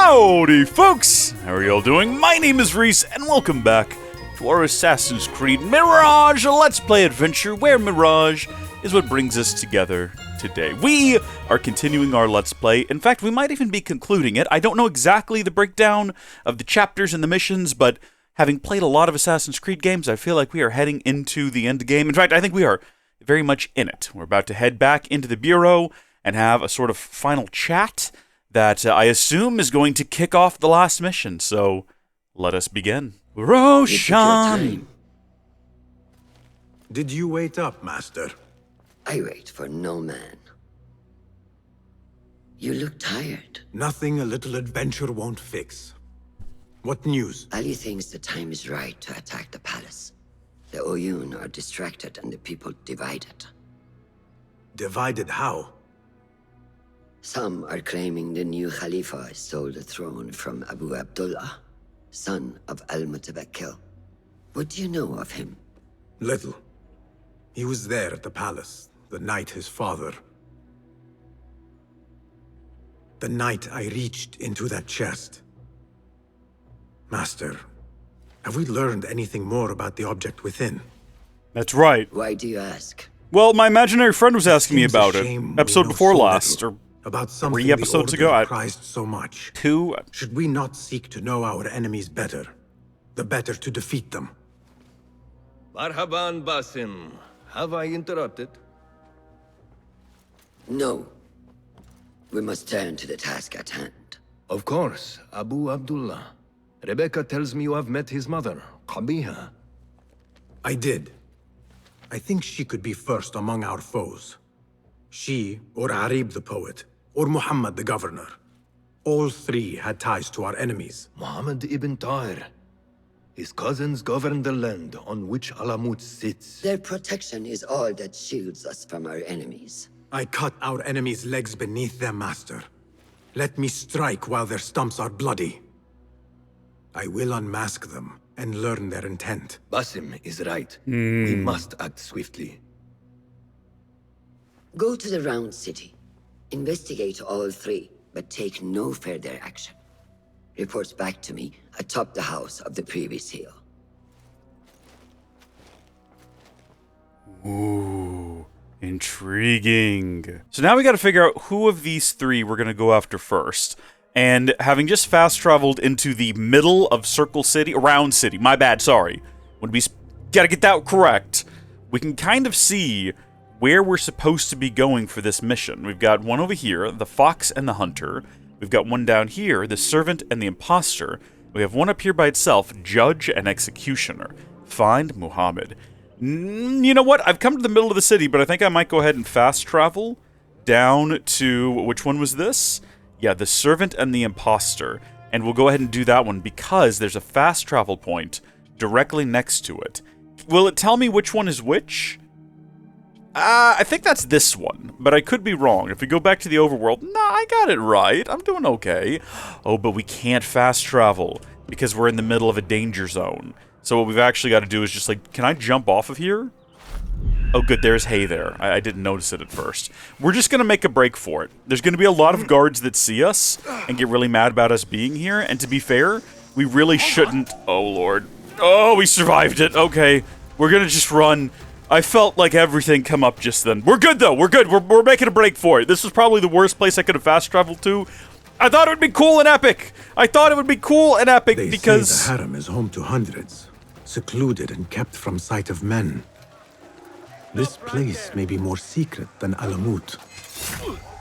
Howdy folks! How are y'all doing? My name is Reese, and welcome back to our Assassin's Creed Mirage, a Let's Play adventure where Mirage is what brings us together today. We are continuing our Let's Play. In fact, we might even be concluding it. I don't know exactly the breakdown of the chapters and the missions, but having played a lot of Assassin's Creed games, I feel like we are heading into the end game. In fact, I think we are very much in it. We're about to head back into the Bureau and have a sort of final chat that I assume is going to kick off the last mission, so let us begin. Roshan! Did you wait up, Master? I wait for no man. You look tired. Nothing a little adventure won't fix. What news? Ali thinks the time is right to attack the palace. The Oyun are distracted and the people divided. Divided how? Some are claiming the new Khalifa stole the throne from Abu Abdullah, son of Al-Mutawakkil. What do you know of him? Little. He was there at the palace, the night his father... The night I reached into that chest. Master, have we learned anything more about the object within? That's right. Why do you ask? Well, my imaginary friend was asking me about it. Episode before last, or about something 3 episodes ago. I prized so much. 2. Should we not seek to know our enemies better? The better to defeat them. Marhaban, Basim. Have I interrupted? No. We must turn to the task at hand. Of course, Abu Abdullah. Rebecca tells me you have met his mother, Qabiha. I did. I think she could be first among our foes. She, or Arib the poet, or Muhammad the governor. All three had ties to our enemies. Muhammad ibn Tahir. His cousins govern the land on which Alamut sits. Their protection is all that shields us from our enemies. I cut our enemies' legs beneath them, Master. Let me strike while their stumps are bloody. I will unmask them and learn their intent. Basim is right. We must act swiftly. Go to the Round City. Investigate all three, but take no further action. Reports back to me atop the house of the previous hill. Ooh, intriguing. So now we gotta figure out who of these three we're gonna go after first. And having just fast traveled into the middle of Circle City, Round City, my bad, sorry. Gotta get that correct. We can kind of see where we're supposed to be going for this mission. We've got one over here, the Fox and the Hunter. We've got one down here, the Servant and the Imposter. We have one up here by itself, Judge and Executioner. Find Muhammad. You know what? I've come to the middle of the city, but I think I might go ahead and fast travel down to... Which one was this? Yeah, the Servant and the Imposter. And we'll go ahead and do that one because there's a fast travel point directly next to it. Will it tell me which one is which? I think that's this one, but I could be wrong. If we go back to the overworld, nah, I got it right. I'm doing okay. Oh, but we can't fast travel because we're in the middle of a danger zone. So what we've actually got to do is just like, can I jump off of here? Oh, good, there's hay there. I didn't notice it at first. We're just going to make a break for it. There's going to be a lot of guards that see us and get really mad about us being here, and to be fair, we really shouldn't... Oh, Lord. Oh, we survived it. Okay, we're going to just run... I felt like everything come up just then. We're good, though. We're good. We're making a break for it. This was probably the worst place I could have fast traveled to. I thought it would be cool and epic. I thought it would be cool and epic because... Say the harem is home to hundreds, secluded and kept from sight of men. This place may be more secret than Alamut.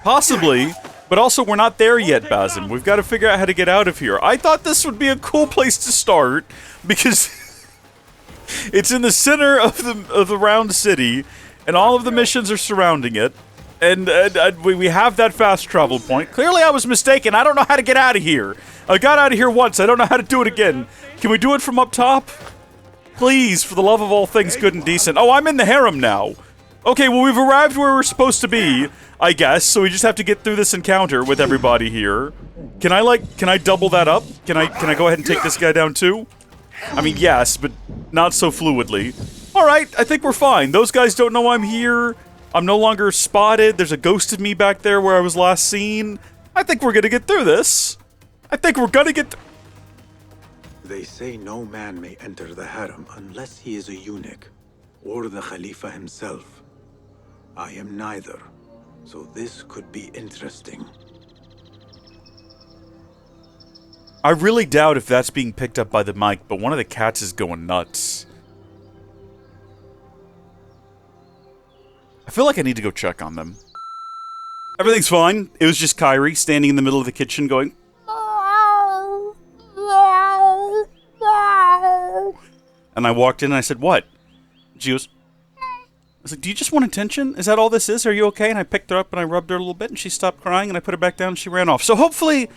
Possibly, but also we're not there yet, Basim. We've got to figure out how to get out of here. I thought this would be a cool place to start because... It's in the center of the round city, and all of the missions are surrounding it, and we have that fast travel point. Clearly I was mistaken. I don't know how to get out of here. I got out of here once. I don't know how to do it again. Can we do it from up top? Please, for the love of all things good and decent. Oh, I'm in the harem now. Okay, well, we've arrived where we're supposed to be, I guess, so we just have to get through this encounter with everybody here. Can I double that up? Can I go ahead and take this guy down too? I mean, yes, but not so fluidly. Alright, I think we're fine. Those guys don't know I'm here. I'm no longer spotted. There's a ghost of me back there where I was last seen. I think we're gonna get through this. I think we're gonna get... They say no man may enter the harem unless he is a eunuch, or the Khalifa himself. I am neither, so this could be interesting. I really doubt if that's being picked up by the mic, but one of the cats is going nuts. I feel like I need to go check on them. Everything's fine. It was just Kyrie standing in the middle of the kitchen going... And I walked in and I said, what? She goes... I was like, do you just want attention? Is that all this is? Are you okay? And I picked her up and I rubbed her a little bit and she stopped crying and I put her back down and she ran off. So hopefully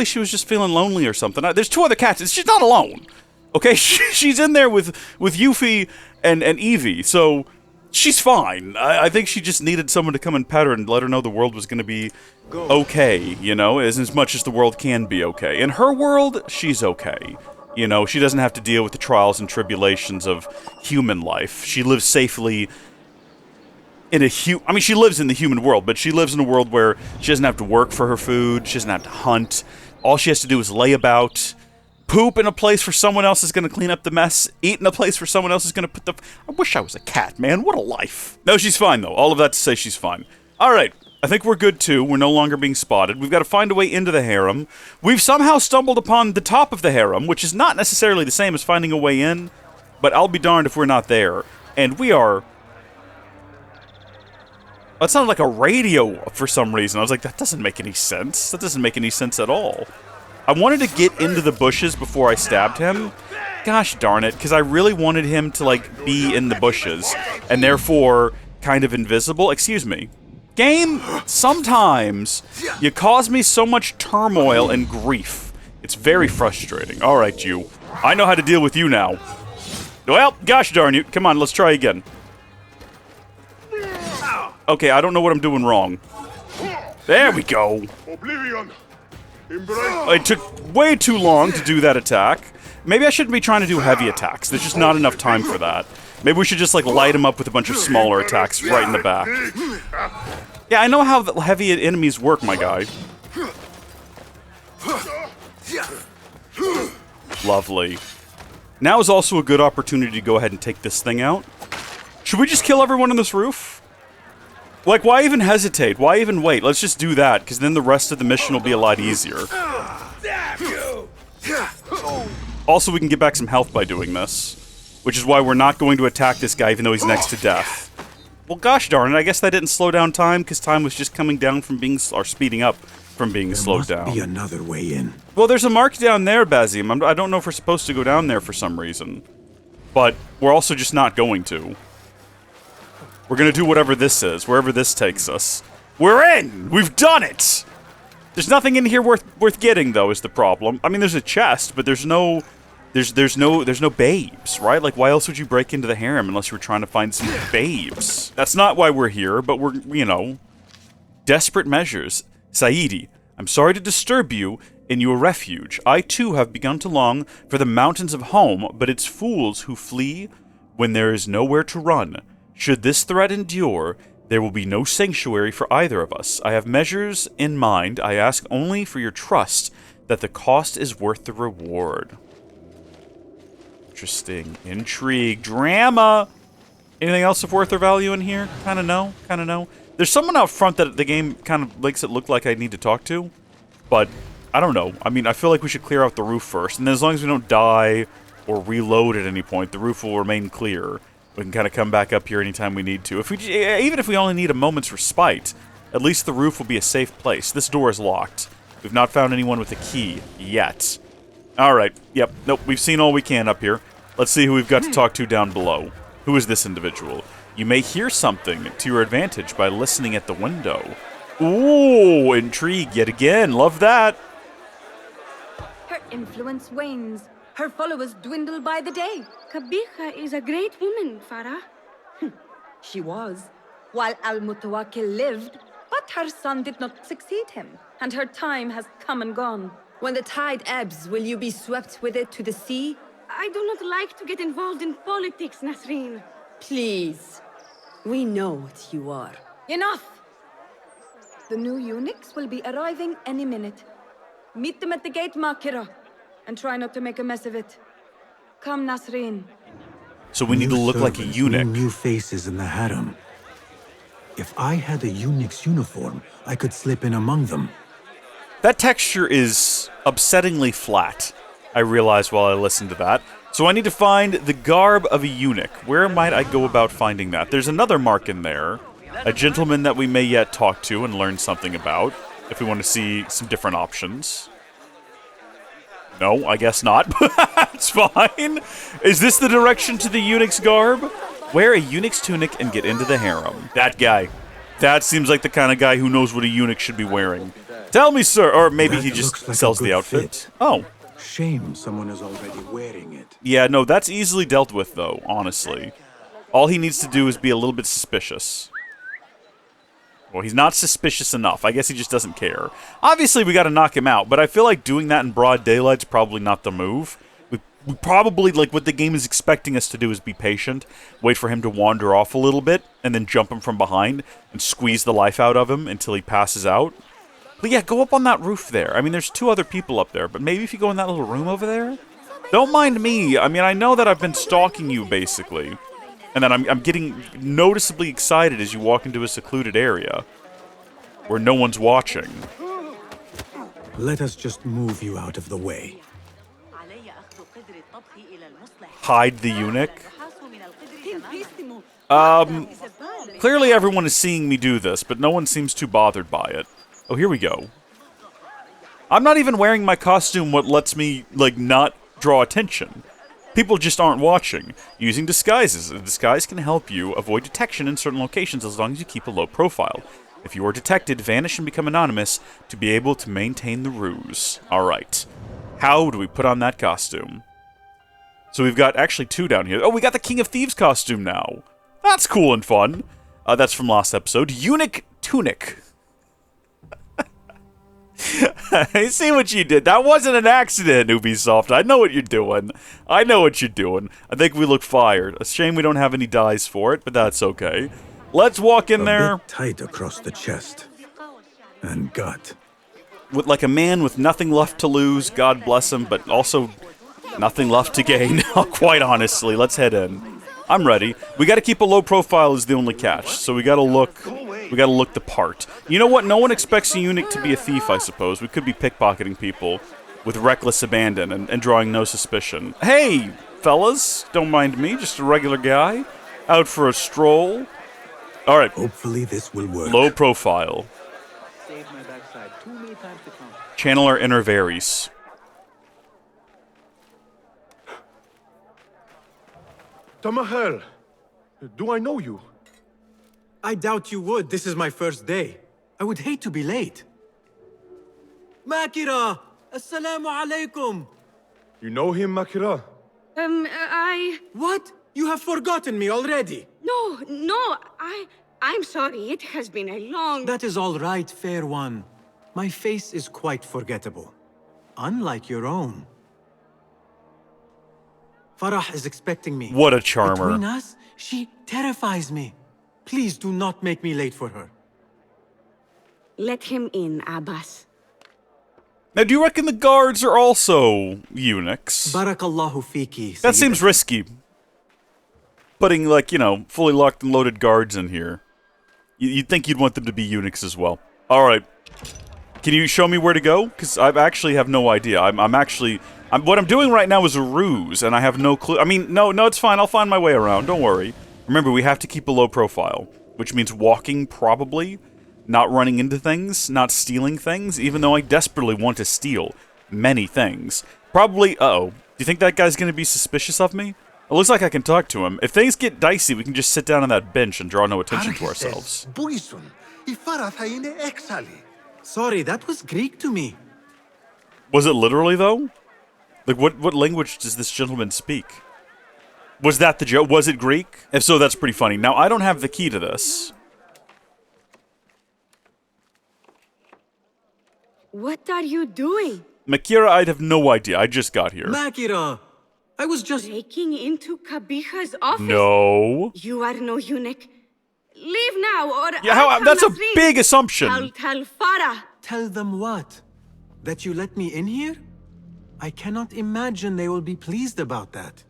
she was just feeling lonely or something. There's 2 other cats. She's not alone. Okay? She's in there with Yuffie and Evie. So she's fine. I think she just needed someone to come and pet her and let her know the world was going to be okay, you know, as much as the world can be okay. In her world, she's okay. You know, she doesn't have to deal with the trials and tribulations of human life. She lives safely in I mean, she lives in the human world, but she lives in a world where she doesn't have to work for her food, she doesn't have to hunt. All she has to do is lay about, poop in a place where someone else is going to clean up the mess, eat in a place where someone else is going to put the... I wish I was a cat, man. What a life. No, she's fine, though. All of that to say she's fine. All right. I think we're good, too. We're no longer being spotted. We've got to find a way into the harem. We've somehow stumbled upon the top of the harem, which is not necessarily the same as finding a way in, but I'll be darned if we're not there. And we are... That sounded like a radio for some reason. I was like, that doesn't make any sense. That doesn't make any sense at all. I wanted to get into the bushes before I stabbed him. Gosh darn it, because I really wanted him to, like, be in the bushes, and therefore kind of invisible. Excuse me. Game, sometimes you cause me so much turmoil and grief. It's very frustrating. All right, you. I know how to deal with you now. Well, gosh darn you. Come on, let's try again. Okay, I don't know what I'm doing wrong. There we go. Oblivion. It took way too long to do that attack. Maybe I shouldn't be trying to do heavy attacks. There's just not enough time for that. Maybe we should just, like, light him up with a bunch of smaller attacks right in the back. Yeah, I know how the heavy enemies work, my guy. Lovely. Now is also a good opportunity to go ahead and take this thing out. Should we just kill everyone on this roof? Like, why even hesitate? Why even wait? Let's just do that, because then the rest of the mission will be a lot easier. Also, we can get back some health by doing this. Which is why we're not going to attack this guy, even though he's next to death. Well, gosh darn it, I guess that didn't slow down time, because time was just coming down from being... or speeding up from being slowed down. There must be another way in. Well, there's a mark down there, Basim. I don't know if we're supposed to go down there for some reason. But we're also just not going to. We're going to do whatever this is, wherever this takes us. We're in! We've done it! There's nothing in here worth getting, though, is the problem. I mean, there's a chest, but there's no... There's no babes, right? Like, why else would you break into the harem unless you were trying to find some babes? That's not why we're here, but we're, you know... Desperate measures. Saidi, I'm sorry to disturb you in your refuge. I, too, have begun to long for the mountains of home, but it's fools who flee when there is nowhere to run. Should this threat endure, there will be no sanctuary for either of us. I have measures in mind. I ask only for your trust that the cost is worth the reward. Interesting. Intrigue. Drama! Anything else of worth or value in here? Kinda no. Kinda no. There's someone out front that the game kind of makes it look like I need to talk to. But, I don't know. I mean, I feel like we should clear out the roof first. And then as long as we don't die or reload at any point, the roof will remain clear. We can kind of come back up here anytime we need to. Even if we only need a moment's respite, at least the roof will be a safe place. This door is locked. We've not found anyone with a key yet. Alright, yep, nope, we've seen all we can up here. Let's see who we've got to talk to down below. Who is this individual? You may hear something to your advantage by listening at the window. Ooh, intrigue yet again, love that. Her influence wanes. Her followers dwindle by the day. Kabiha is a great woman, Farah. She was, while Al-Mutawakkil lived, but her son did not succeed him, and her time has come and gone. When the tide ebbs, will you be swept with it to the sea? I do not like to get involved in politics, Nasreen. Please. We know what you are. Enough! The new eunuchs will be arriving any minute. Meet them at the gate, Makira. And try not to make a mess of it. Come, Nasreen. So we need to New look like a servants, eunuch. New faces in the harem. If I had a eunuch's uniform, I could slip in among them. That texture is upsettingly flat, I realized while I listened to that. So I need to find the garb of a eunuch. Where might I go about finding that? There's another mark in there. A gentleman that we may yet talk to and learn something about, if we want to see some different options. No, I guess not. It's fine. Is this the direction to the eunuch's garb? Wear a eunuch's tunic and get into the harem. That guy. That seems like the kind of guy who knows what a eunuch should be wearing. Tell me, sir. Or maybe That he just looks like a sells the good outfit. fit. Oh. Shame someone is already wearing it. Yeah, no, that's easily dealt with, though, honestly. All he needs to do is be a little bit suspicious. Well, he's not suspicious enough. I guess he just doesn't care. Obviously, we gotta knock him out, but I feel like doing that in broad daylight's probably not the move. We probably, like, what the game is expecting us to do is be patient, wait for him to wander off a little bit, and then jump him from behind and squeeze the life out of him until he passes out. But yeah, go up on that roof there. I mean, there's 2 other people up there, but maybe if you go in that little room over there? Don't mind me. I mean, I know that I've been stalking you, basically. And then I'm getting noticeably excited as you walk into a secluded area where no one's watching. Let us just move you out of the way. Hide the eunuch? Clearly everyone is seeing me do this, but no one seems too bothered by it. Oh, here we go. I'm not even wearing my costume, what lets me, like, not draw attention. People just aren't watching. Using disguises. A disguise can help you avoid detection in certain locations as long as you keep a low profile. If you are detected, vanish and become anonymous to be able to maintain the ruse. Alright. How do we put on that costume? So we've got actually 2 down here. Oh, we got the King of Thieves costume now. That's cool and fun. That's from last episode. Eunuch Tunic. I see what you did. That wasn't an accident, Ubisoft. I know what you're doing. I know what you're doing. I think we look fired. A shame we don't have any dice for it, but that's okay. Let's walk in there. A bit tight across the chest. And gut. With like a man with nothing left to lose, God bless him, but also nothing left to gain. Quite honestly, let's head in. I'm ready. We got to keep a low profile is the only catch, so we got to look the part. You know what? No one expects a eunuch to be a thief, I suppose. We could be pickpocketing people with reckless abandon and drawing no suspicion. Hey, fellas, don't mind me, just a regular guy out for a stroll. All right. Hopefully this will work. Low profile. Channel our inner Varys. Tamahel, do I know you? I doubt you would. This is my first day. I would hate to be late. Makira! Assalamu alaikum! You know him, Makira? What? You have forgotten me already. No, I'm sorry. It has been a long... That is all right, fair one. My face is quite forgettable. Unlike your own. Farah is expecting me. What a charmer. Between us, she terrifies me. Please do not make me late for her. Let him in, Abbas. Now, do you reckon the guards are also eunuchs? Barakallahu fiki. That seems risky. Putting, like, you know, fully locked and loaded guards in here. You'd think you'd want them to be eunuchs as well. Alright. Can you show me where to go? Because I actually have no idea. What I'm doing right now is a ruse, and I have no clue. I mean, no, it's fine. I'll find my way around. Don't worry. Remember, we have to keep a low profile, which means walking, probably, not running into things, not stealing things, even though I desperately want to steal many things. Probably, uh-oh. Do you think that guy's going to be suspicious of me? It looks like I can talk to him. If things get dicey, we can just sit down on that bench and draw no attention to ourselves. Sorry, that was Greek to me. Was it literally, though? Like, what language does this gentleman speak? Was that the joke? Was it Greek? If so, that's pretty funny. Now, I don't have the key to this. What are you doing? Makira, I'd have no idea. I just got here. Makira! I was just... Breaking into Kabiha's office? No. You are no eunuch. Leave now, or Yeah, that's a big assumption. I'll tell Farah. Tell them what? That you let me in here? I cannot imagine they will be pleased about that.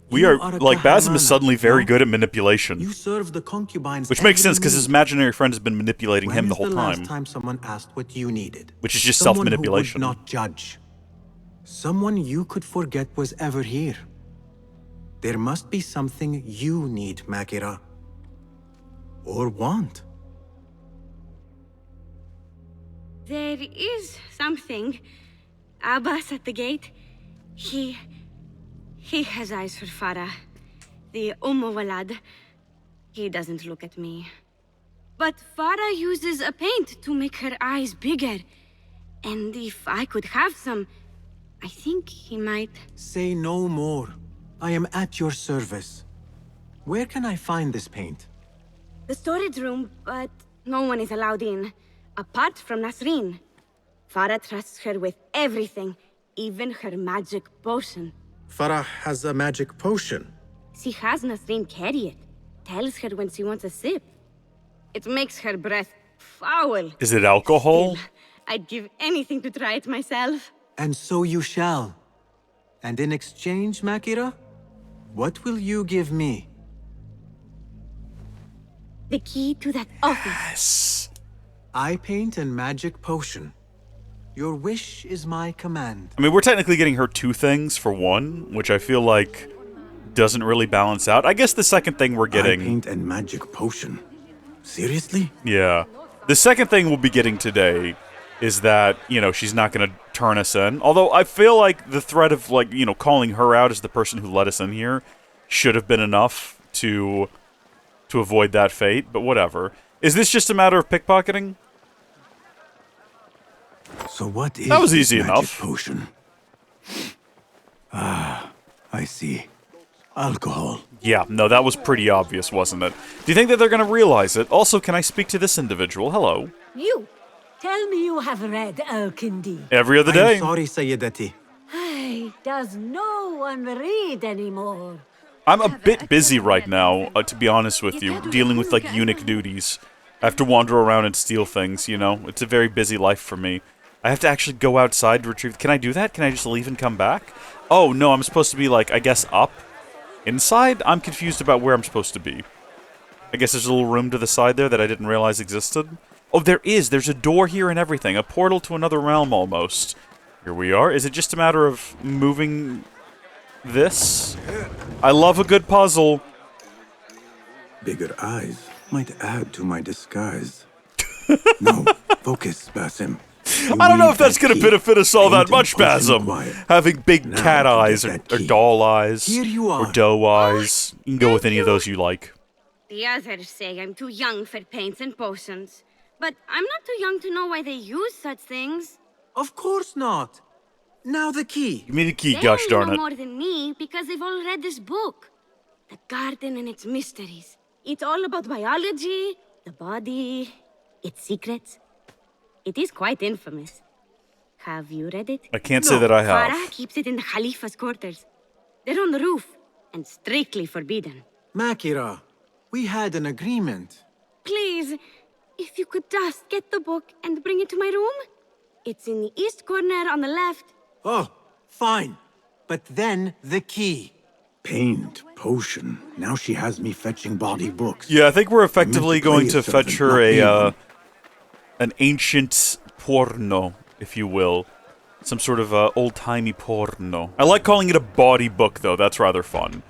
We You are, a like, Basim is Kahramana, suddenly very no? good at manipulation. You serve the concubines. Which makes every sense, because his meal. imaginary friend has been manipulating When him the is whole the time. last time someone asked what you needed? Which is just Someone self-manipulation. who would not judge. Someone you could forget was ever here. There must be something you need, Makira. Or want. There is something. Abbas at the gate. He has eyes for Farah. The Walad. He doesn't look at me. But Farah uses a paint to make her eyes bigger. And if I could have some, I think he might. Say no more. I am at your service. Where can I find this paint? The storage room, but no one is allowed in. Apart from Nasreen. Farah trusts her with everything, even her magic potion. Farah has a magic potion. She has Nasreen carry it. Tells her when she wants a sip. It makes her breath foul. Is it alcohol? Still, I'd give anything to try it myself. And so you shall. And in exchange, Makira, what will you give me? The key to that office. Yes. Eye paint and magic potion. Your wish is my command. I mean, we're technically getting her two things for one, which I feel like doesn't really balance out. I guess the second thing we're Eye getting... paint and magic potion. Seriously? Yeah. The second thing we'll be getting today is that, you know, she's not going to turn us in. Although I feel like the threat of, like, you know, calling her out as the person who let us in here should have been enough to avoid that fate, but whatever. Is this just a matter of pickpocketing? So what is That was this easy magic enough. potion? Ah, I see. Alcohol. Yeah, no, that was pretty obvious, wasn't it? Do you think that they're going to realize it? Also, can I speak to this individual? Hello. You, tell me you have read Al-Kindi. Every other day. I'm sorry, Sayyidati. Does no one read anymore? I'm a bit busy right now, to be honest with you, dealing with, like, eunuch duties. I have to wander around and steal things, you know? It's a very busy life for me. I have to actually go outside to retrieve... Can I do that? Can I just leave and come back? Oh, no, I'm supposed to be, like, I guess up? Inside? I'm confused about where I'm supposed to be. I guess there's a little room to the side there that I didn't realize existed. Oh, there is! There's a door here and everything. A portal to another realm, almost. Here we are. Is it just a matter of moving... this? I love a good puzzle. Bigger eyes might add to my disguise. No, focus, Basim. I don't know if that's going to benefit us all that much, Basim. Having big Now cat to get eyes or that key. doll eyes. Here you Or are. doe eyes. You can go with any of those you like. The others say I'm too young for paints and potions. But I'm not too young to know why they use such things. Of course not. Now the key. Give me the key, They gosh only darn know it. more than me because they've all read this book. The garden and its mysteries. It's all about biology, the body, its secrets. It is quite infamous. Have you read it? I can't say that I Farah have. keeps it in the Khalifa's quarters. They're on the roof and strictly forbidden. Makira, we had an agreement. Please, if you could just get the book and bring it to my room? It's in the east corner on the left. Oh, fine. But then the key. Paint, potion. Now she has me fetching body books. Yeah, I think we're effectively play going a to servant, fetch her not be a, one. an ancient porno, if you will. Some sort of old-timey porno. I like calling it a body book, though. That's rather fun.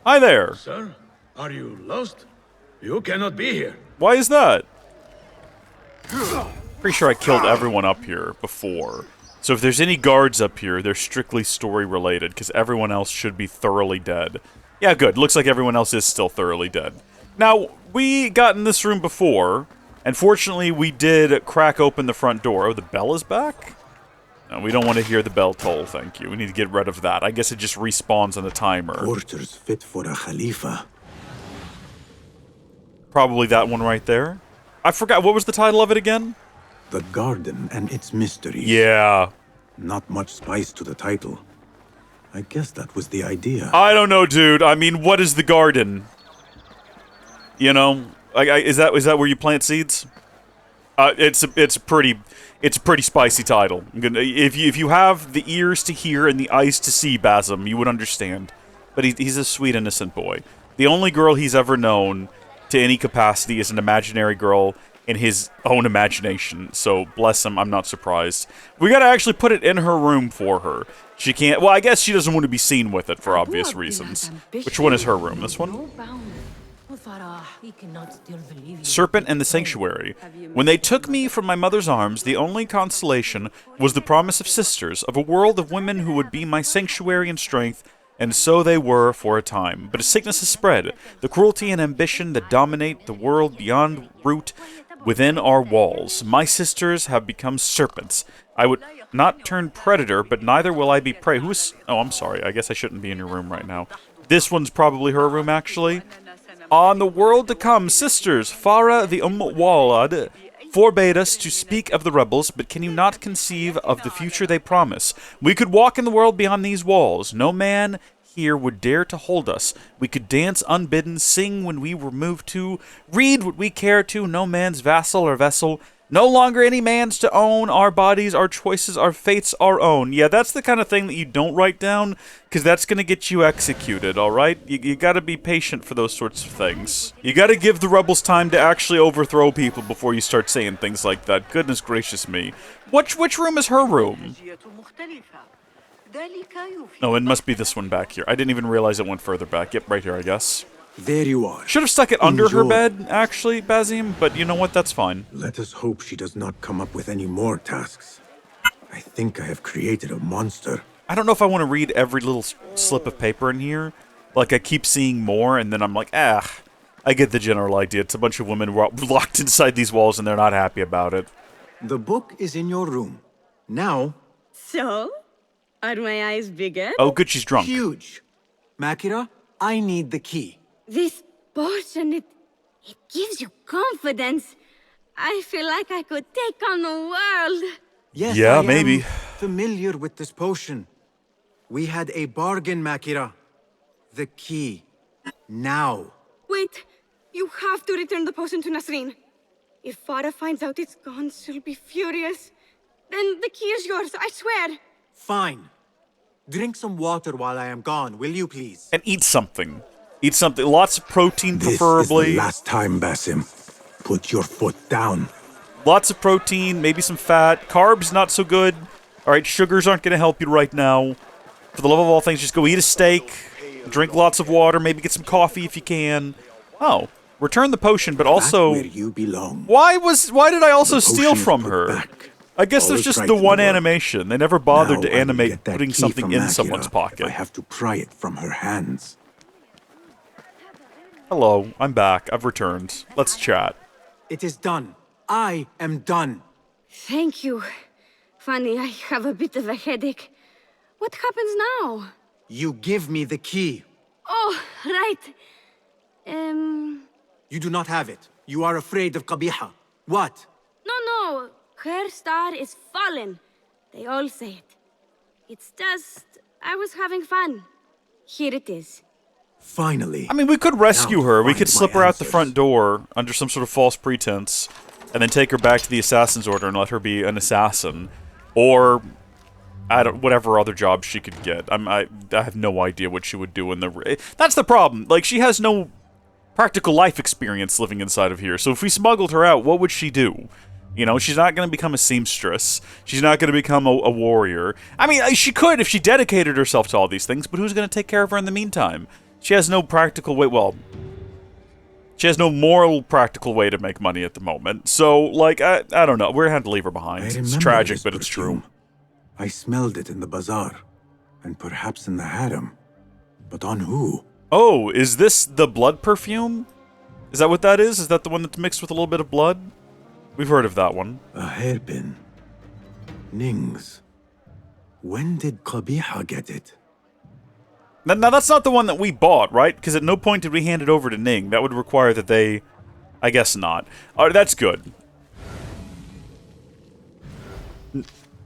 Hi there. Sir, are you lost? You cannot be here. Why is that? Pretty sure I killed everyone up here before. So if there's any guards up here, they're strictly story-related, because everyone else should be thoroughly dead. Yeah, good. Looks like everyone else is still thoroughly dead. Now, we got in this room before, and fortunately we did crack open the front door. Oh, the bell is back? No, we don't want to hear the bell toll, thank you. We need to get rid of that. I guess it just respawns on the timer. Quarters fit for a Khalifa. Probably that one right there. I forgot, what was the title of it again? The garden and its mysteries. Yeah. Not much spice to the title. I guess that was the idea. I don't know, dude. I mean, what is the garden? You know? Is that where you plant seeds? It's a pretty spicy title. If you have the ears to hear and the eyes to see Basim, you would understand. But he's a sweet, innocent boy. The only girl he's ever known to any capacity is an imaginary girl in his own imagination. So bless him, I'm not surprised. We gotta actually put it in her room for her. She can't. Well, I guess she doesn't want to be seen with it for obvious reasons. Which one is her room? This one? Serpent and the Sanctuary. When they took me from my mother's arms, the only consolation was the promise of sisters, of a world of women who would be my sanctuary and strength, and so they were for a time. But a sickness has spread, the cruelty and ambition that dominate the world beyond root within our walls. My sisters have become serpents. I would not turn predator, but neither will I be prey. Who's... Oh, I'm sorry. I guess I shouldn't be in your room right now. This one's probably her room, actually. On the world to come, sisters, Farah the Walad forbade us to speak of the rebels, but can you not conceive of the future they promise? We could walk in the world beyond these walls. No man here would dare to hold us. We could dance unbidden, sing when we were moved to, read what we care to, no man's vassal or vessel. No longer any man's to own our bodies, our choices, our fates, our own. Yeah, that's the kind of thing that you don't write down, because that's going to get you executed, alright? You gotta be patient for those sorts of things. You gotta give the rebels time to actually overthrow people before you start saying things like that. Goodness gracious me. Which room is her room? Oh, it must be this one back here. I didn't even realize it went further back. Yep, right here, I guess. There you are. Should have stuck it under her bed, actually, Basim, but you know what? That's fine. Let us hope she does not come up with any more tasks. I think I have created a monster. I don't know if I want to read every little slip of paper in here. Like, I keep seeing more, and then I'm like, I get the general idea. It's a bunch of women locked inside these walls, and they're not happy about it. The book is in your room. Now... So? Are my eyes bigger? Oh, good, she's drunk. Huge. Makira, I need the key. This potion, it gives you confidence. I feel like I could take on the world. Yes, yeah, I am maybe. familiar with this potion. We had a bargain, Makira. The key. Now. Wait, you have to return the potion to Nasreen. If Farah finds out it's gone, she'll be furious. Then the key is yours, I swear. Fine. Drink some water while I am gone, will you please? And eat something. Eat something. Lots of protein, preferably. This is the last time, Basim. Put your foot down. Lots of protein, maybe some fat. Carbs, not so good. Alright, sugars aren't going to help you right now. For the love of all things, just go eat a steak. Drink lots of water. Maybe get some coffee if you can. Oh, return the potion, but also... Back where you belong. Why did I also steal from put her? back. I guess there's just the one animation. They never bothered to animate putting something in Makira someone's pocket. I have to pry it from her hands. Hello, I'm back. I've returned. Let's chat. It is done. I am done. Thank you. Funny, I have a bit of a headache. What happens now? You give me the key. Oh, right. You do not have it. You are afraid of Qabiha. What? No. Her star is fallen. They all say it. It's just... I was having fun. Here it is. Finally. I mean, we could rescue her. We could find slip my her out the answers. front door under some sort of false pretense, and then take her back to the assassin's order and let her be an assassin, or whatever other job she could get. I have no idea what she would do in the. That's the problem. Like, she has no practical life experience living inside of here. So if we smuggled her out, what would she do? You know, she's not going to become a seamstress. She's not going to become a warrior. I mean, she could if she dedicated herself to all these things, but who's going to take care of her in the meantime? She has no practical way, well, she has no moral practical way to make money at the moment. So, like, I don't know. We're going to have to leave her behind. It's remember tragic, this but it's true. perfume. I smelled it in the bazaar, and perhaps in the harem. But on who? Oh, is this the blood perfume? Is that what that is? Is that the one that's mixed with a little bit of blood? We've heard of that one. A hairpin. Ning's. When did Qabiha get it? Now, that's not the one that we bought, right? Because at no point did we hand it over to Ning. That would require that they... I guess not. That's good.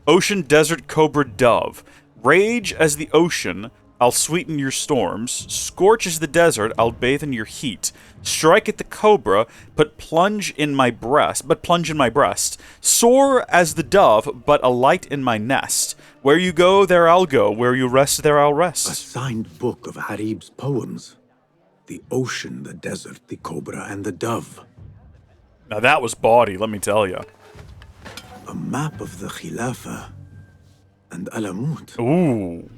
Ocean Desert Cobra Dove. Rage as the ocean, I'll sweeten your storms. Scorch as the desert, I'll bathe in your heat. Strike at the cobra, but plunge in my breast. Soar as the dove, but alight in my nest. Where you go, there I'll go. Where you rest, there I'll A rest. signed book of Harib's poems. The ocean, the desert, the cobra, and the dove. Now that was bawdy, let me tell you. A map of the Khilafah and Alamut. Ooh.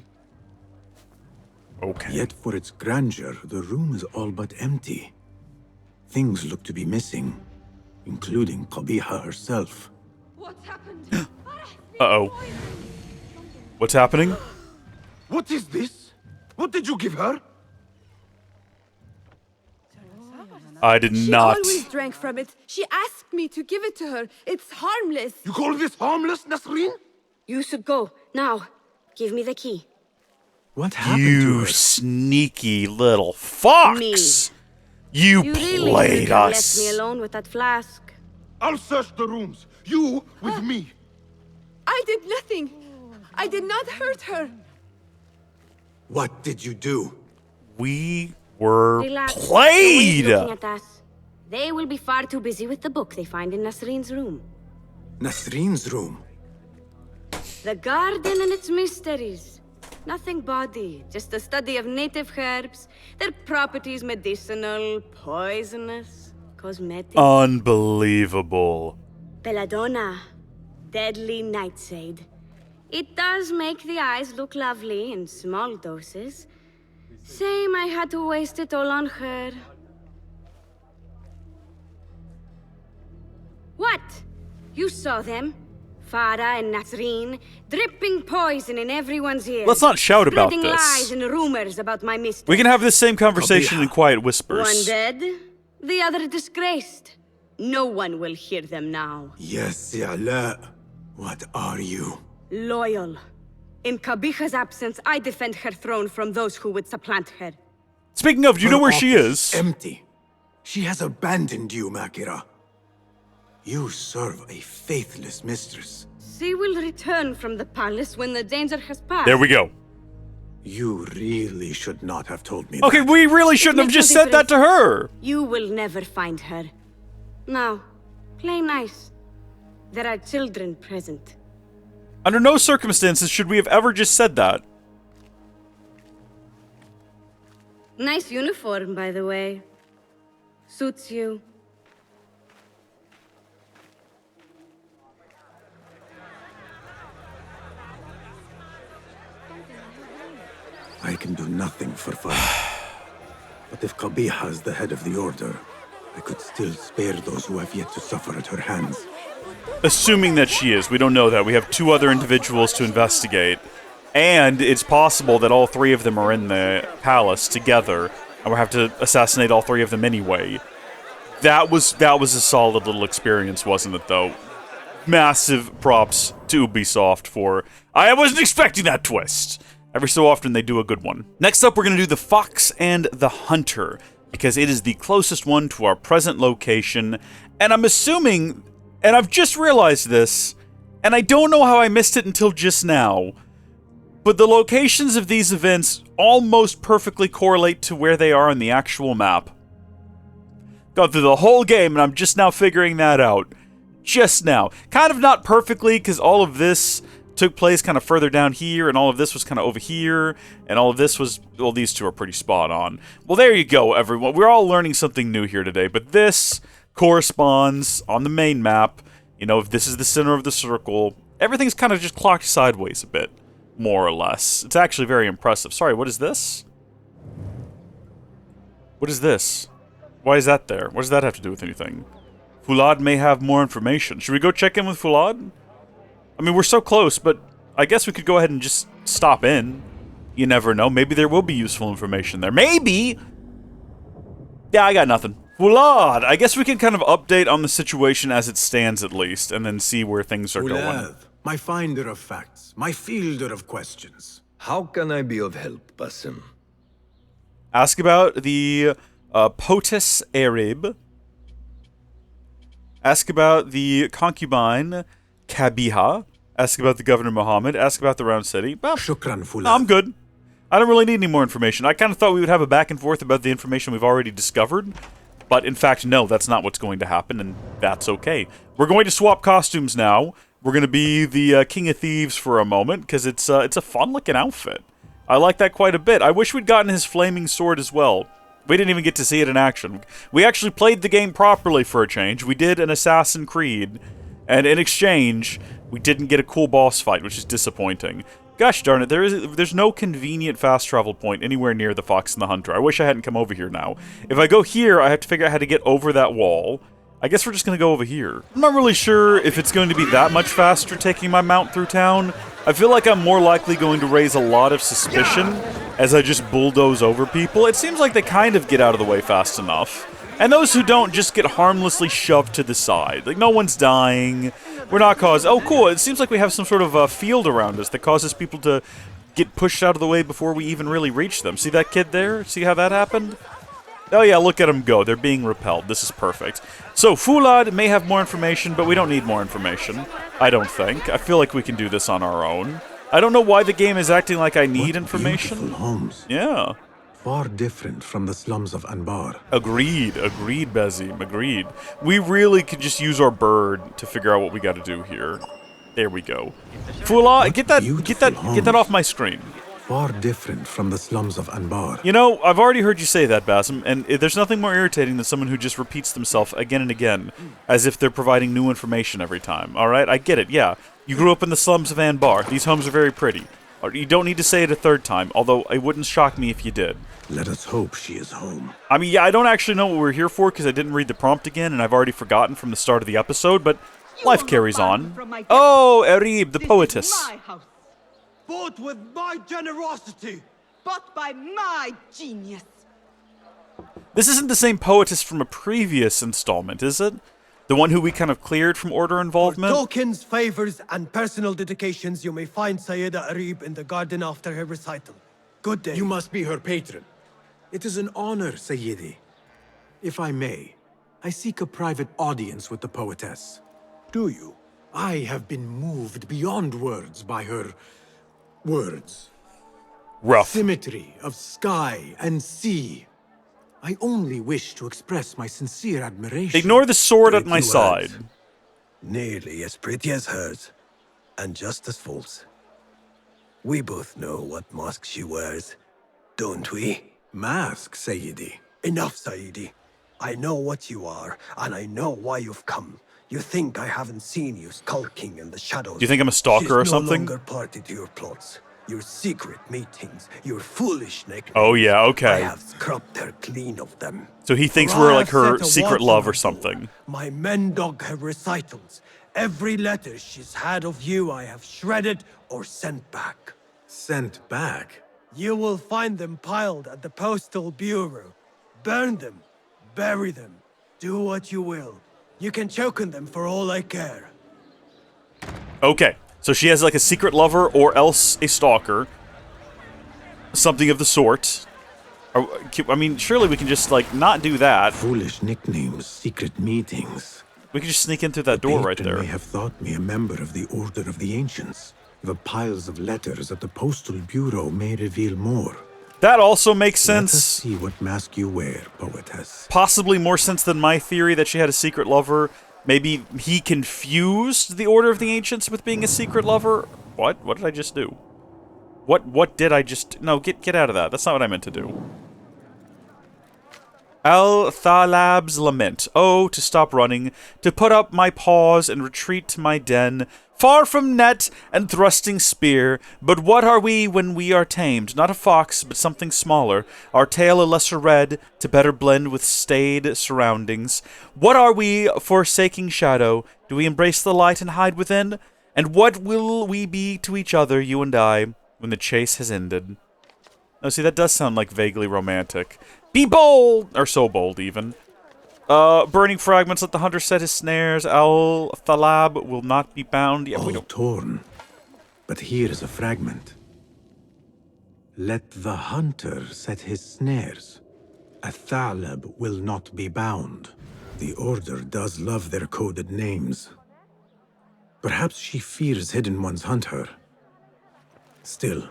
Okay. Yet for its grandeur, the room is all but empty. Things look to be missing, including Qabiha herself. What's happened? Uh-oh. What's happening? What is this? What did you give her? I did She not. always drank from it. She asked me to give it to her. It's harmless. You call this harmless, Nasreen? You should go. Now, give me the key. What happened to You her? sneaky little fox! Me. You You really played should have us. left me alone with that flask. I'll search the rooms. You with me. I did nothing. I did not hurt her. What did you do? We were Relax. played! No one is looking at us. They will be far too busy with the book they find in Nasreen's room. Nasreen's room. The garden and its mysteries. Nothing bawdy, just a study of native herbs, their properties medicinal, poisonous, cosmetic. Unbelievable. Belladonna, deadly nightshade. It does make the eyes look lovely in small doses. Shame I had to waste it all on her. What? You saw them? Farah and Nasreen, dripping poison in everyone's ears. Let's not shout about spreading this. lies and rumors about my mistress. We can have this same conversation in quiet whispers. One dead, the other disgraced. No one will hear them now. Yes, Ya'la. What are you? Loyal. In Qabiha's absence, I defend her throne from those who would supplant her. Speaking of, do you know Her where she office is? Empty. She has abandoned you, Makira. You serve a faithless mistress. She will return from the palace when the danger has passed. There we go. You really should not have told me Okay, that. we really shouldn't have makes no just said that to her. You will never find her. Now, play nice. There are children present. Under no circumstances should we have ever just said that. Nice uniform, by the way. Suits you. I can do nothing for fun. But if Qabiha is the head of the Order, I could still spare those who have yet to suffer at her hands. Assuming that she is. We don't know that. We have two other individuals to investigate. And it's possible that all three of them are in the palace together, and we'll have to assassinate all three of them anyway. That was a solid little experience, wasn't it, though? Massive props to Ubisoft for... I wasn't expecting that twist! Every so often they do a good one. Next up, we're going to do the Fox and the Hunter, because it is the closest one to our present location, and I'm assuming, and I've just realized this, and I don't know how I missed it until just now, but the locations of these events almost perfectly correlate to where they are on the actual map. Gone through the whole game, and I'm just now figuring that out. Just now. Kind of not perfectly, because all of this took place kind of further down here, and all of this was kind of over here, and all of this was... Well, these two are pretty spot on. Well, there you go, everyone. We're all learning something new here today, but this corresponds on the main map. You know, if this is the center of the circle, everything's kind of just clocked sideways a bit, more or less. It's actually very impressive. Sorry, what is this? What is this? Why is that there? What does that have to do with anything? Fulad may have more information. Should we go check in with Fulad? I mean, we're so close, but I guess we could go ahead and just stop in. You never know. Maybe there will be useful information there. Maybe! Yeah, I got nothing. Fulad! I guess we can kind of update on the situation as it stands, at least, and then see where things are going. Ulad, my finder of facts, my fielder of questions. How can I be of help, Basim? Ask about the POTUS Arab. Ask about the concubine Qabiha. Ask about the Governor Muhammad. Ask about the Round City. Well, Shukran, Fulad. I'm good. I don't really need any more information. I kind of thought we would have a back and forth about the information we've already discovered. But in fact, no, that's not what's going to happen, and that's okay. We're going to swap costumes now. We're going to be the King of Thieves for a moment, because it's a fun-looking outfit. I like that quite a bit. I wish we'd gotten his flaming sword as well. We didn't even get to see it in action. We actually played the game properly for a change. We did an Assassin's Creed, and in exchange, we didn't get a cool boss fight, which is disappointing. Gosh darn it, there's no convenient fast travel point anywhere near the Fox and the Hunter. I wish I hadn't come over here now. If I go here, I have to figure out how to get over that wall. I guess we're just going to go over here. I'm not really sure if it's going to be that much faster taking my mount through town. I feel like I'm more likely going to raise a lot of suspicion as I just bulldoze over people. It seems like they kind of get out of the way fast enough. And those who don't just get harmlessly shoved to the side. Like, no one's dying. We're not caused... Oh, cool. It seems like we have some sort of field around us that causes people to get pushed out of the way before we even really reach them. See that kid there? See how that happened? Oh, yeah, look at them go. They're being repelled. This is perfect. So, Fulad may have more information, but we don't need more information. I don't think. I feel like we can do this on our own. I don't know why the game is acting like I need information. Beautiful homes. Yeah. Far different from the slums of Anbar. Agreed, Basim, agreed. We really could just use our bird to figure out what we got to do here. There we go. Fula, get that off my screen. Far different from the slums of Anbar. You know, I've already heard you say that, Basim, and there's nothing more irritating than someone who just repeats themselves again and again, as if they're providing new information every time. All right, I get it. Yeah, you grew up in the slums of Anbar. These homes are very pretty. You don't need to say it a third time, although it wouldn't shock me if you did. Let us hope she is home. I mean, yeah, I don't actually know what we're here for because I didn't read the prompt again, and I've already forgotten from the start of the episode, but life carries on. Oh, Arib, the poetess. My house. Bought with my generosity. Bought by my genius. This isn't the same poetess from a previous installment, is it? The one who we kind of cleared from order involvement? For tokens, favors, and personal dedications, you may find Sayyida Arib in the garden after her recital. Good day. You must be her patron. It is an honor, Sayyidi. If I may, I seek a private audience with the poetess. Do you? I have been moved beyond words by her words. Rough. Symmetry of sky and sea. I only wish to express my sincere admiration. Ignore the sword at Pretty my side. words. Nearly as pretty as hers, and just as false. We both know what mask she wears, don't we? Mask, Sayyidi. Enough, Sayyidi. I know what you are, and I know why you've come. You think I haven't seen you skulking in the shadows. Do you think I'm a stalker or something? She's no longer party to your plots, your secret meetings, your foolish nicknames. Oh yeah, I okay. have scrubbed her clean of them. So he thinks For we're I like have her set a secret watch love on or her something. door. My men dog her recitals. Every letter she's had of you I have shredded or sent back. Sent back? You will find them piled at the Postal Bureau. Burn them, bury them, do what you will. You can choke on them for all I care. Okay, so she has like a secret lover or else a stalker. Something of the sort. I mean, surely we can just like not do that. Foolish nicknames, secret meetings. We can just sneak in through that door right Patron there. may have thought me a member of the Order of the Ancients. The piles of letters at the Postal Bureau may reveal more. That also makes Let us sense. see what mask you wear, poetess. Possibly more sense than my theory that she had a secret lover. Maybe he confused the Order of the Ancients with being a secret lover. What? What did I just do? What did I just... No, get out of that. That's not what I meant to do. Al-Thalab's Lament. Oh, to stop running, to put up my paws and retreat to my den, far from net and thrusting spear. But what are we when we are tamed? Not a fox, but something smaller, our tail a lesser red, to better blend with staid surroundings. What are we, forsaking shadow? Do we embrace the light and hide within? And what will we be to each other, you and I, when the chase has ended? Oh, see, that does sound like vaguely romantic. Be bold! Or so bold, even. Burning fragments, let the hunter set his snares. Al-Thalab will not be bound. Yeah, we All don't... torn. But here is a fragment. Let the hunter set his snares. A Thalab will not be bound. The Order does love their coded names. Perhaps she fears Hidden Ones hunt her. Still,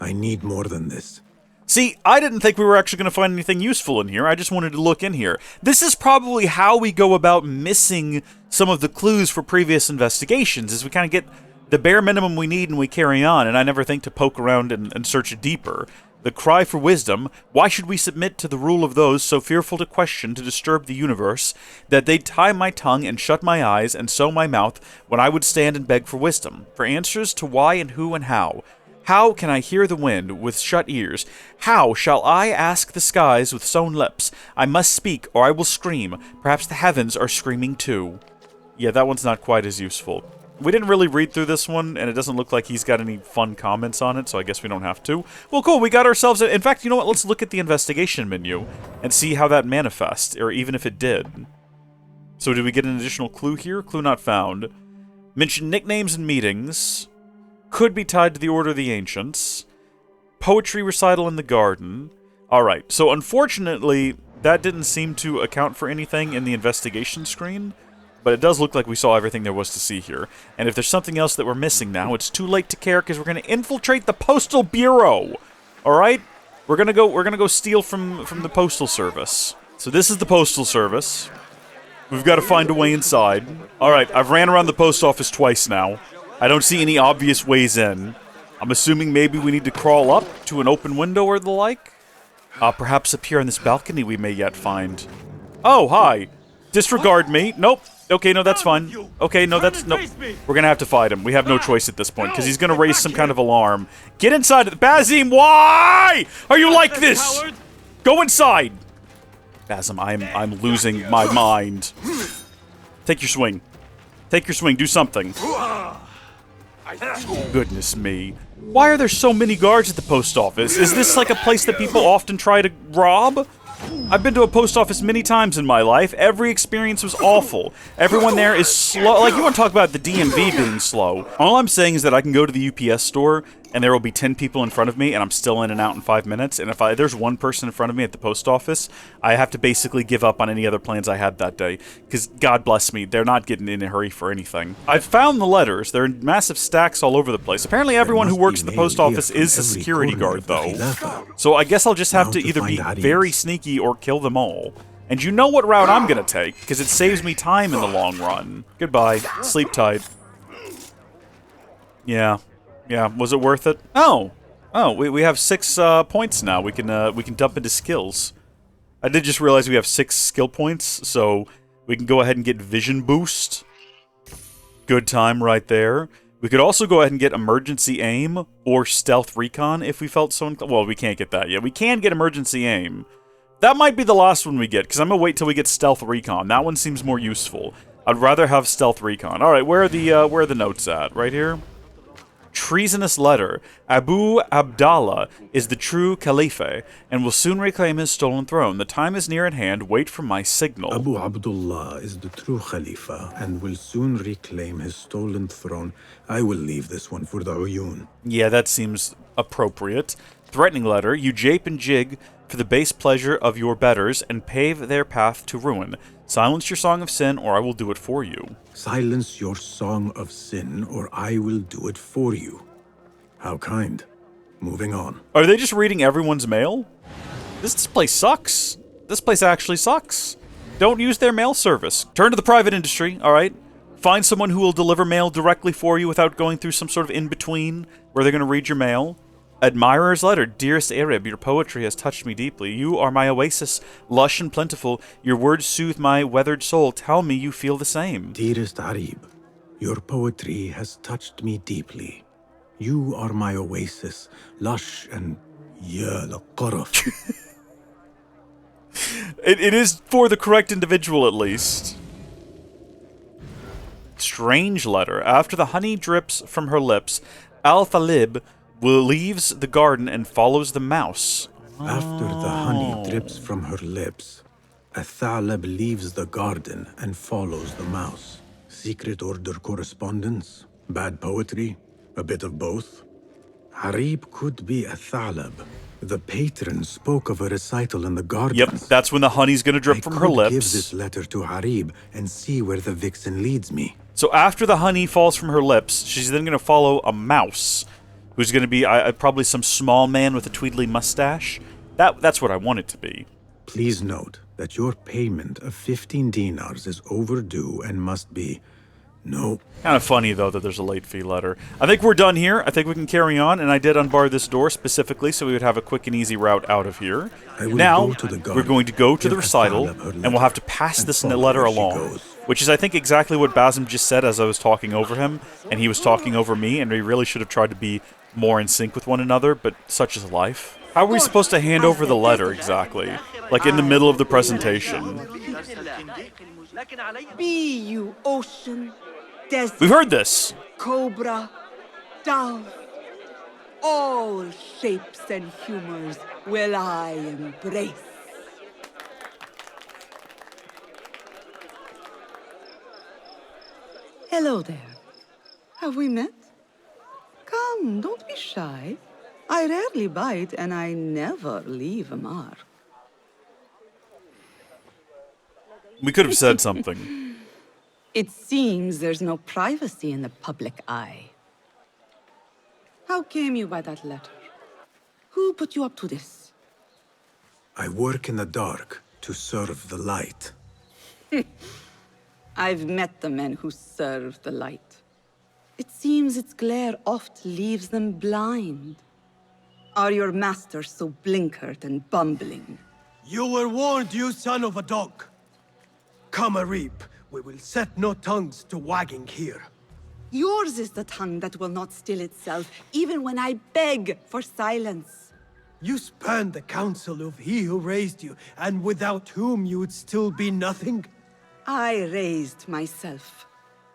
I need more than this. See, I didn't think we were actually going to find anything useful in here. I just wanted to look in here. This is probably how we go about missing some of the clues for previous investigations, is we kind of get the bare minimum we need and we carry on, and I never think to poke around and search deeper. The cry for wisdom, why should we submit to the rule of those so fearful to question, to disturb the universe, that they'd tie my tongue and shut my eyes and sew my mouth when I would stand and beg for wisdom, for answers to why and who and how. How can I hear the wind with shut ears? How shall I ask the skies with sewn lips? I must speak, or I will scream. Perhaps the heavens are screaming too. Yeah, that one's not quite as useful. We didn't really read through this one, and it doesn't look like he's got any fun comments on it, so I guess we don't have to. Well, cool, we got ourselves... In fact, you know what? Let's look at the investigation menu and see how that manifests, or even if it did. So did we get an additional clue here? Clue not found. Mention nicknames and meetings. Could be tied to the Order of the Ancients. Poetry recital in the garden. Alright, so unfortunately, that didn't seem to account for anything in the investigation screen, but it does look like we saw everything there was to see here. And if there's something else that we're missing now, it's too late to care, because we're going to infiltrate the Postal Bureau! Alright? We're gonna go steal from the Postal Service. So this is the Postal Service. We've got to find a way inside. Alright, I've ran around the post office twice now. I don't see any obvious ways in. I'm assuming maybe we need to crawl up to an open window or the like? Perhaps up here on this balcony we may yet find... Oh, hi! Disregard me. Nope. Okay, no, that's fine. Okay, no, that's... Nope. We're gonna have to fight him. We have no choice at this point, because he's gonna raise some kind of alarm. Get inside! Basim, why are you like this? Go inside! Basim, I'm losing my mind. Take your swing. Take your swing. Do something. Goodness me. Why are there so many guards at the post office? Is this like a place that people often try to rob? I've been to a post office many times in my life. Every experience was awful. Everyone there is slow. Like, you want to talk about the DMV being slow. All I'm saying is that I can go to the UPS store and there will be 10 people in front of me and I'm still in and out in 5 minutes. And if there's one person in front of me at the post office, I have to basically give up on any other plans I had that day. Because, God bless me, they're not getting in a hurry for anything. I've found the letters. They're in massive stacks all over the place. Apparently everyone who works at the post office is a security guard, though. So I guess I'll just have to either be very sneaky or kill them all. And you know what route I'm gonna take, because it saves me time in the long run. Goodbye. Sleep tight. Yeah. Yeah, was it worth it? Oh! Oh, we have 6 points now. We can dump into skills. I did just realize we have 6 skill points, so we can go ahead and get vision boost. Good time right there. We could also go ahead and get emergency aim or stealth recon if we felt so inclined. Well, we can't get that yet. We can get emergency aim. That might be the last one we get, because I'm going to wait till we get stealth recon. That one seems more useful. I'd rather have stealth recon. Alright, where are the notes at? Right here? Treasonous letter. Abu Abdallah is the true Caliph, and will soon reclaim his stolen throne. The time is near at hand. Wait for my signal. Abu Abdullah is the true Khalifa, and will soon reclaim his stolen throne. I will leave this one for the Uyun. Yeah, that seems appropriate. Threatening letter. You jape and jig for the base pleasure of your betters, and pave their path to ruin. Silence your song of sin, or I will do it for you. Silence your song of sin, or I will do it for you. How kind. Moving on. Are they just reading everyone's mail? This place sucks. This place actually sucks. Don't use their mail service. Turn to the private industry, alright? Find someone who will deliver mail directly for you without going through some sort of in-between where they're going to read your mail. Admirer's letter. Dearest Arab, your poetry has touched me deeply. You are my oasis, lush and plentiful. Your words soothe my weathered soul. Tell me you feel the same. Dearest Arib, your poetry has touched me deeply. You are my oasis, lush and It is for the correct individual, at least. Strange letter. After the honey drips from her lips, Al-Thalib leaves the garden and follows the mouse. After the honey drips from her lips, Al-Thalib leaves the garden and follows the mouse. Secret order correspondence? Bad poetry? A bit of both? Harib could be Al-Thalib. The patron spoke of a recital in the garden. Yep, that's when the honey's gonna drip from her lips. I could give this letter to Harib and see where the vixen leads me. So after the honey falls from her lips, she's then gonna follow a mouse. who's going to be probably some small man with a tweedly mustache. That's what I want it to be. Please note that your payment of 15 dinars is overdue and must be... No. Kind of funny, though, that there's a late fee letter. I think we're done here. I think we can carry on, and I did unbar this door specifically so we would have a quick and easy route out of here. Now, we're going to go to the recital, and we'll have to pass this letter along, which is, I think, exactly what Basim just said as I was talking over him, and he was talking over me, and we really should have tried to be more in sync with one another, but such is life. How are we supposed to hand over the letter, exactly? Like, in the middle of the presentation. Be you ocean, desert, We've heard this. cobra, dove, all shapes and humors will I embrace. Hello there. Have we met? Come, don't be shy. I rarely bite and I never leave a mark. We could have said something. It seems there's no privacy in the public eye. How came you by that letter? Who put you up to this? I work in the dark to serve the light. I've met the men who serve the light. It seems its glare oft leaves them blind. Are your masters so blinkered and bumbling? You were warned, you son of a dog. Come, Arib. We will set no tongues to wagging here. Yours is the tongue that will not still itself, even when I beg for silence. You spurned the counsel of he who raised you, and without whom you would still be nothing? I raised myself.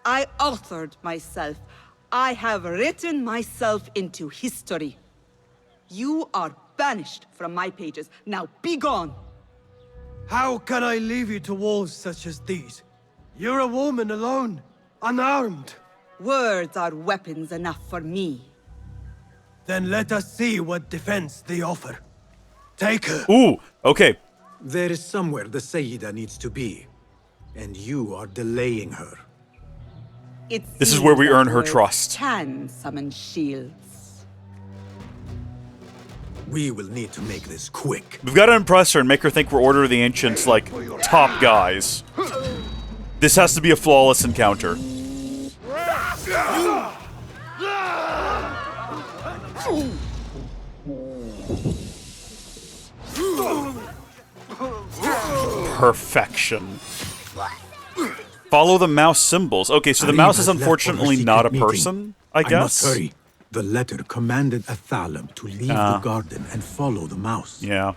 I authored myself. I have written myself into history. You are banished from my pages. Now be gone! How can I leave you to walls such as these? You're a woman alone, unarmed. Words are weapons enough for me. Then let us see what defense they offer. Take her. Ooh, okay. There is somewhere the Sayyida needs to be, and you are delaying her. This is where we earn her trust. Can summon shields. We will need to make this quick. We've got to impress her and make her think we're Order of the Ancients, like, top guys. This has to be a flawless encounter. Perfection. Follow the mouse symbols. Okay, so the mouse is unfortunately not a person, I guess. I must hurry. The letter commanded Athalam to leave the garden and follow the mouse. Yeah.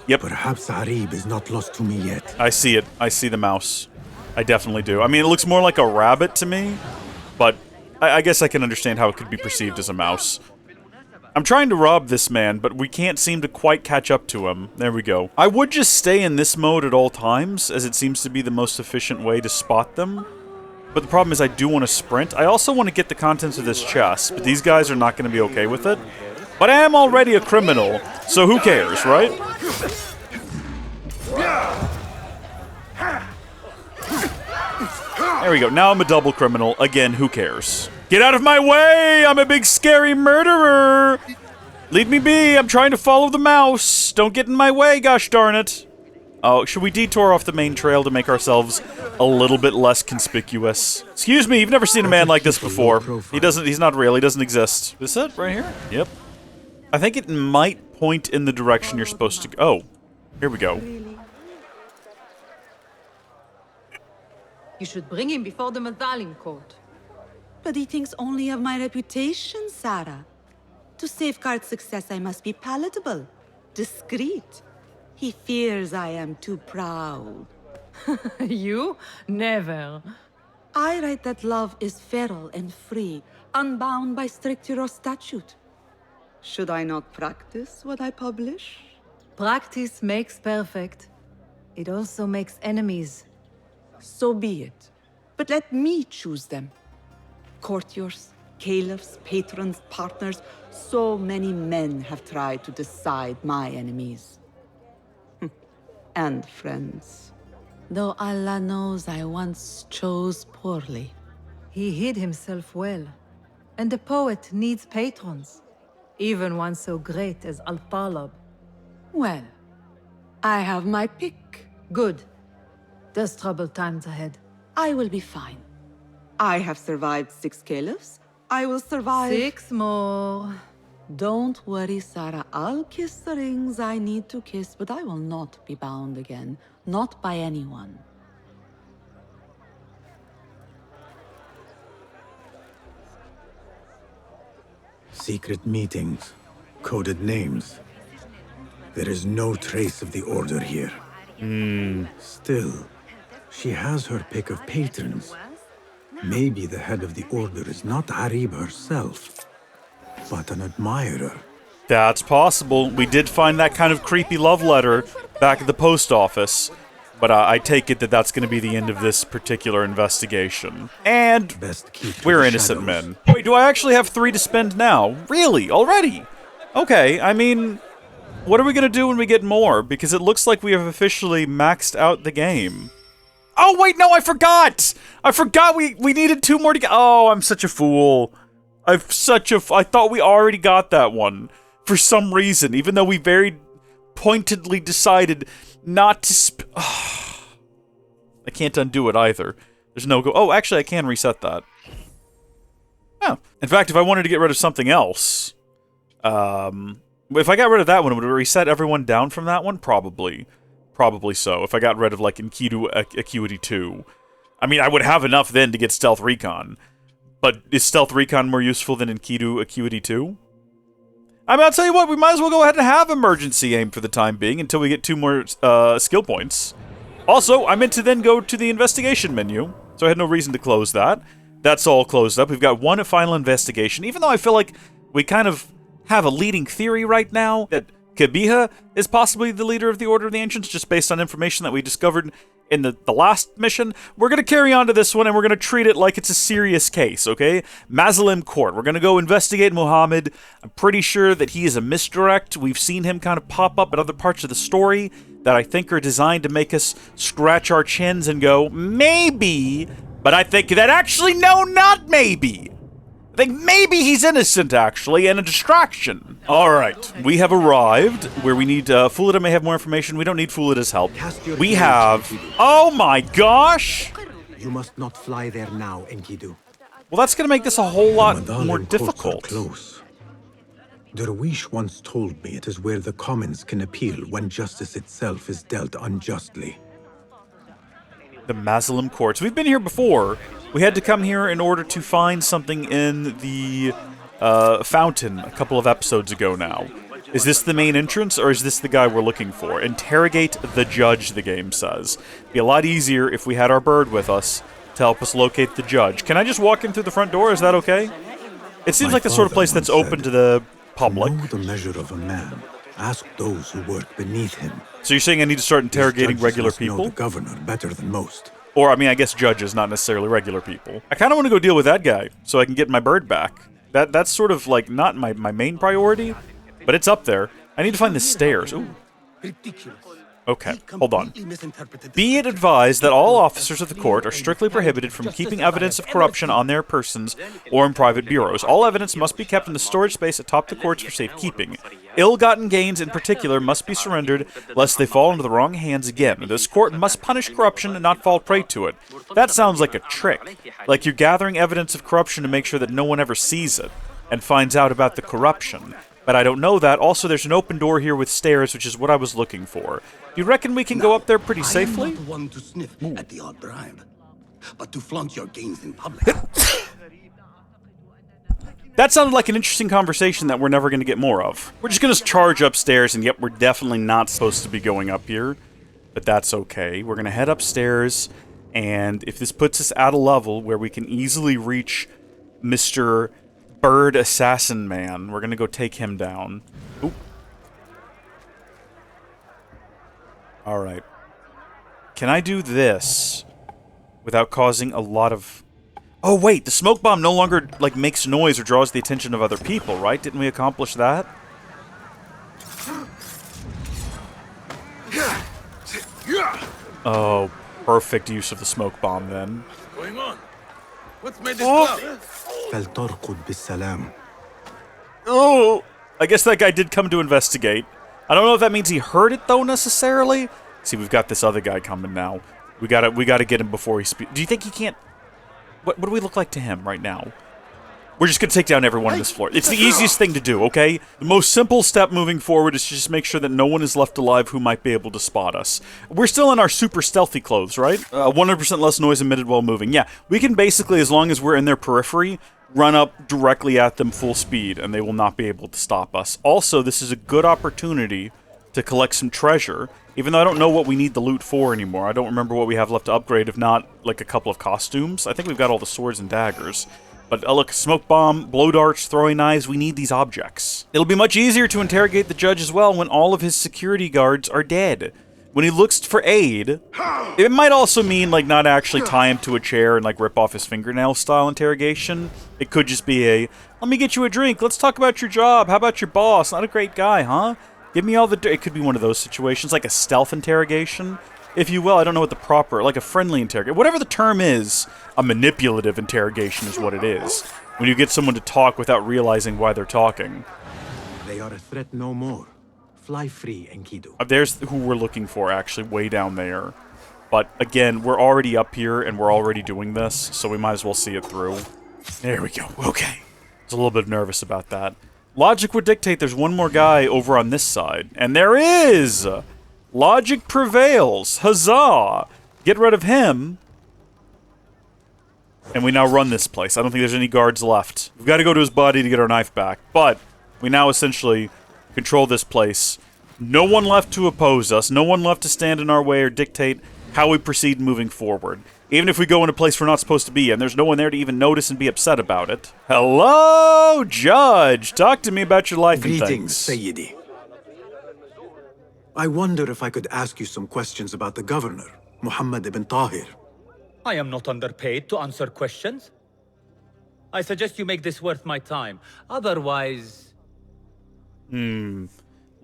Yep. Perhaps Arib is not lost to me yet. I see it. I see the mouse. I definitely do. I mean, it looks more like a rabbit to me, but I guess I can understand how it could be perceived as a mouse. I'm trying to rob this man, but we can't seem to quite catch up to him. There we go. I would just stay in this mode at all times, as it seems to be the most efficient way to spot them. But the problem is I do want to sprint. I also want to get the contents of this chest, but these guys are not going to be okay with it. But I am already a criminal, so who cares, right? There we go. Now I'm a double criminal. Again, who cares? Get out of my way! I'm a big scary murderer! Leave me be! I'm trying to follow the mouse! Don't get in my way, gosh darn it! Oh, should we detour off the main trail to make ourselves a little bit less conspicuous? Excuse me, you've never seen a man like this before. He's not real, he doesn't exist. Is it right here? Yep. I think it might point in the direction you're supposed to go. Oh, here we go. You should bring him before the Mathalim court. But he thinks only of my reputation, Sarah. To safeguard success, I must be palatable, discreet. He fears I am too proud. You? Never. I write that love is feral and free, unbound by stricture or statute. Should I not practice what I publish? Practice makes perfect. It also makes enemies. So be it. But let me choose them. Courtiers, caliphs, patrons, partners. So many men have tried to decide my enemies. And friends. Though Allah knows I once chose poorly. He hid himself well. And the poet needs patrons. even one so great as Al-Talab. Well, I have my pick. Good. There's troubled times ahead. I will be fine. I have survived 6 caliphs. I will survive... 6 more. Don't worry, Sarah. I'll kiss the rings I need to kiss, but I will not be bound again. Not by anyone. Secret meetings, coded names. There is no trace of the Order here. Still, she has her pick of patrons. Maybe the head of the Order is not Arib herself, but an admirer. That's possible. We did find that kind of creepy love letter back at the post office. But I take it that that's going to be the end of this particular investigation. And we're innocent men. Wait, do I actually have 3 to spend now? Really? Already? Okay, I mean, what are we going to do when we get more? Because it looks like we have officially maxed out the game. Oh, wait, no, I forgot! I forgot we needed 2 more to get... Oh, I'm such a fool. I thought we already got that one. For some reason, even though we very pointedly decided not to I can't undo it either. There's no go... Oh, actually, I can reset that. Oh. In fact, if I wanted to get rid of something else... if I got rid of that one, would it reset everyone down from that one? Probably. Probably so. If I got rid of, like, Enkidu Acuity 2. I mean, I would have enough then to get Stealth Recon. But is Stealth Recon more useful than Enkidu Acuity 2? I mean, I'll tell you what, we might as well go ahead and have Emergency Aim for the time being until we get 2 more skill points. Also, I meant to then go to the investigation menu, so I had no reason to close that. That's all closed up. We've got 1 final investigation, even though I feel like we kind of have a leading theory right now that Kabiha is possibly the leader of the Order of the Ancients, just based on information that we discovered in the last mission. We're going to carry on to this one, and we're going to treat it like it's a serious case, okay? Mazalim Court. We're going to go investigate Muhammad. I'm pretty sure that he is a misdirect. We've seen him kind of pop up at other parts of the story that I think are designed to make us scratch our chins and go, maybe, but I think that actually, no, not maybe. I think maybe he's innocent, actually, and a distraction. Alright, we have arrived where we need, Fulida may have more information. We don't need Fulida's help. We have... Oh my gosh! You must not fly there now, Enkidu. Well, that's going to make this a whole lot more difficult. Close. Derwish once told me it is where the commons can appeal when justice itself is dealt unjustly. The Mazalim Courts. We've been here before. We had to come here in order to find something in the fountain a couple of episodes ago now. Is this the main entrance, or is this the guy we're looking for? Interrogate the judge, the game says. Be a lot easier if we had our bird with us to help us locate the judge. Can I just walk in through the front door? Is that okay? It seems like the sort of place that's open to the public. Know the measure of a man. Ask those who work beneath him. So you're saying I need to start interrogating regular Know people? the governor better than most. Or, I mean, I guess judges, not necessarily regular people. I kind of want to go deal with that guy, so I can get my bird back. That's sort of, like, not my main priority, but it's up there. I need to find the stairs. Ooh. Okay, hold on. Be it advised that all officers of the court are strictly prohibited from keeping evidence of corruption on their persons or in private bureaus. All evidence must be kept in the storage space atop the courts for safekeeping. Ill-gotten gains, in particular, must be surrendered, lest they fall into the wrong hands again. This court must punish corruption and not fall prey to it. That sounds like a trick. Like you're gathering evidence of corruption to make sure that no one ever sees it and finds out about the corruption. But I don't know that. Also, there's an open door here with stairs, which is what I was looking for. Do you reckon we can go up there pretty safely? I am not one to sniff at the odd bribe, but to flaunt your gains in public. That sounded like an interesting conversation that we're never going to get more of. We're just going to charge upstairs, and yep, we're definitely not supposed to be going up here. But that's okay. We're going to head upstairs, and if this puts us at a level where we can easily reach Mr. Bird Assassin Man, we're going to go take him down. Oop. Alright. Can I do this without causing a lot of... Oh, wait, the smoke bomb no longer, like, makes noise or draws the attention of other people, right? Didn't we accomplish that? Oh, perfect use of the smoke bomb, then. What's going on? What's made this cloud? فلترقد بالسلام. Oh! I guess that guy did come to investigate. I don't know if that means he heard it, though, necessarily. See, we've got this other guy coming now. We gotta get him before he speaks. Do you think he can't... What do we look like to him right now? We're just gonna take down everyone on this floor. It's the easiest thing to do, okay? The most simple step moving forward is to just make sure that no one is left alive who might be able to spot us. We're still in our super stealthy clothes, right? 100% less noise emitted while moving. Yeah, we can basically, as long as we're in their periphery, run up directly at them full speed, and they will not be able to stop us. Also, this is a good opportunity to collect some treasure, even though I don't know what we need the loot for anymore. I don't remember what we have left to upgrade, if not, like, a couple of costumes. I think we've got all the swords and daggers. But look, smoke bomb, blow darts, throwing knives, we need these objects. It'll be much easier to interrogate the judge as well when all of his security guards are dead. When he looks for aid, it might also mean, like, not actually tie him to a chair and, like, rip off his fingernail style interrogation. It could just be a, let me get you a drink, let's talk about your job, how about your boss, not a great guy, huh? Give me all the... It could be one of those situations, like a stealth interrogation, if you will. I don't know what the proper... Like a friendly interrogation. Whatever the term is, a manipulative interrogation is what it is. When you get someone to talk without realizing why they're talking. They are a threat no more. Fly free, Enkidu. There's who we're looking for, actually, way down there. But, again, we're already up here, and we're already doing this, so we might as well see it through. There we go. Okay. I was a little bit nervous about that. Logic would dictate there's one more guy over on this side. And there is! Logic prevails. Huzzah! Get rid of him. And we now run this place. I don't think there's any guards left. We've got to go to his body to get our knife back. But we now essentially control this place. No one left to oppose us. No one left to stand in our way or dictate how we proceed moving forward. Even if we go in a place we're not supposed to be in, there's no one there to even notice and be upset about it. Hello, Judge! Talk to me about your life and Greetings, things. Sayyidi. I wonder if I could ask you some questions about the governor, Muhammad ibn Tahir. I am not underpaid to answer questions. I suggest you make this worth my time. Otherwise...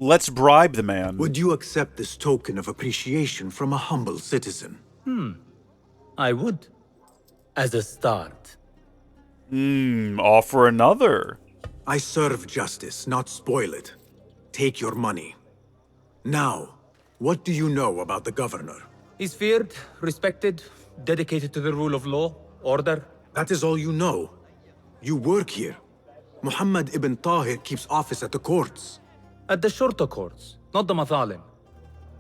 Let's bribe the man. Would you accept this token of appreciation from a humble citizen? I would. As a start. Offer another. I serve justice, not spoil it. Take your money. Now, what do you know about the governor? He's feared, respected, dedicated to the rule of law, order. That is all you know. You work here. Muhammad ibn Tahir keeps office at the courts. At the shorter courts, not the Mathalim.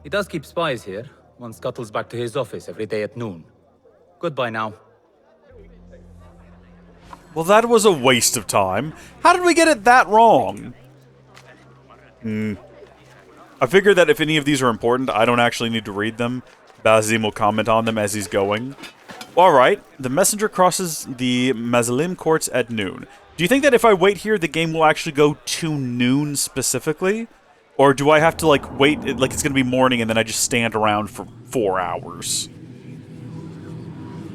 He does keep spies here. One scuttles back to his office every day at noon. Goodbye now. Well, that was a waste of time. How did we get it that wrong? I figure that if any of these are important, I don't actually need to read them. Basim will comment on them as he's going. Alright, the messenger crosses the Mazalim courts at noon. Do you think that if I wait here, the game will actually go to noon specifically? Or do I have to, like, wait, like it's gonna be morning and then I just stand around for 4 hours?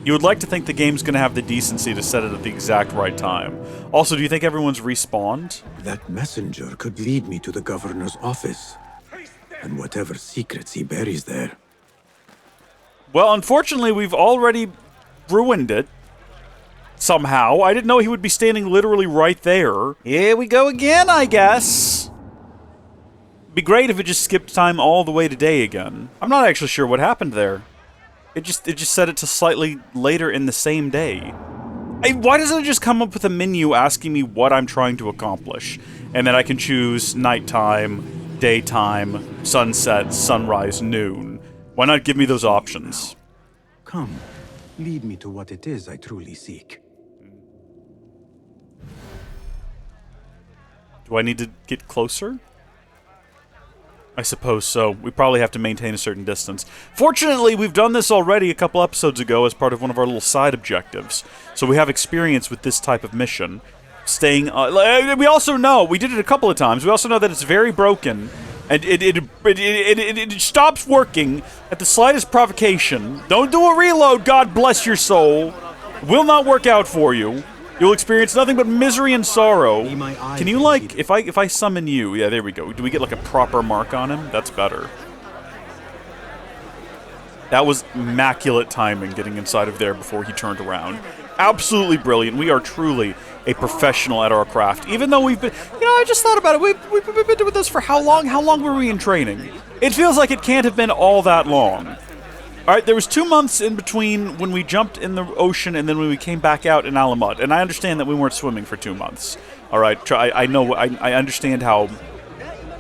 You would like to think the game's gonna have the decency to set it at the exact right time. Also, do you think everyone's respawned? That messenger could lead me to the governor's office. And whatever secrets he buries there. Well, unfortunately, we've already ruined it. Somehow. I didn't know he would be standing literally right there. Here we go again, I guess. Be great if it just skipped time all the way to day again. I'm not actually sure what happened there. It just set it to slightly later in the same day. Why doesn't it just come up with a menu asking me what I'm trying to accomplish? And then I can choose nighttime, daytime, sunset, sunrise, noon. Why not give me those options? Come, lead me to what it is I truly seek. Do I need to get closer? I suppose so. We probably have to maintain a certain distance. Fortunately, we've done this already a couple episodes ago as part of one of our little side objectives. So we have experience with this type of mission. Staying... we also know, we did it a couple of times, we also know that it's very broken. And it stops working at the slightest provocation. Don't do a reload, God bless your soul. Will not work out for you. You'll experience nothing but misery and sorrow. Can you, like, if I summon you... Yeah, there we go. Do we get, like, a proper mark on him? That's better. That was immaculate timing, getting inside of there before he turned around. Absolutely brilliant. We are truly a professional at our craft. Even though we've been... I just thought about it. We've been doing this for how long? How long were we in training? It feels like it can't have been all that long. Alright, there was 2 months in between when we jumped in the ocean and then when we came back out in Alamut. And I understand that we weren't swimming for 2 months. Alright, I know, I understand how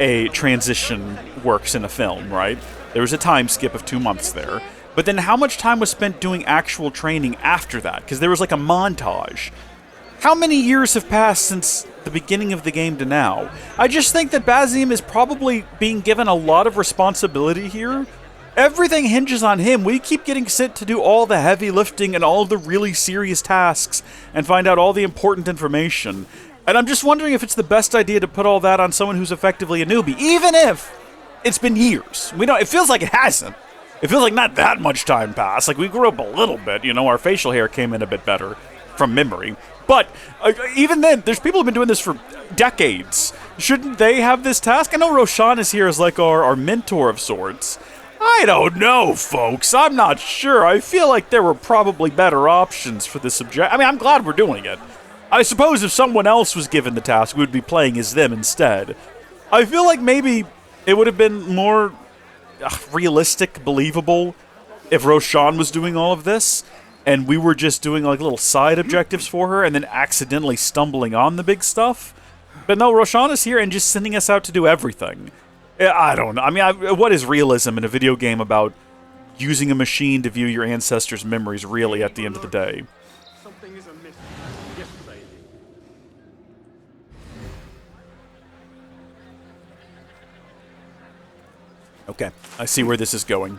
a transition works in a film, right? There was a time skip of 2 months there. But then how much time was spent doing actual training after that? Because there was like a montage. How many years have passed since the beginning of the game to now? I just think that Basim is probably being given a lot of responsibility here. Everything hinges on him. We keep getting sent to do all the heavy lifting and all of the really serious tasks and find out all the important information. And I'm just wondering if it's the best idea to put all that on someone who's effectively a newbie, even if it's been years. It feels like it hasn't. It feels like not that much time passed. Like, we grew up a little bit, our facial hair came in a bit better from memory. But even then, there's people who've been doing this for decades. Shouldn't they have this task? I know Roshan is here as like our mentor of sorts. I don't know, folks. I'm not sure. I feel like there were probably better options for this object. I mean, I'm glad we're doing it. I suppose if someone else was given the task, we would be playing as them instead. I feel like maybe it would have been more realistic, believable, if Roshan was doing all of this, and we were just doing like little side objectives for her, and then accidentally stumbling on the big stuff. But no, Roshan is here and just sending us out to do everything. I don't know. I mean, what is realism in a video game about using a machine to view your ancestors' memories, really, at the end of the day? Something is amiss. Yes, lady. Okay, I see where this is going.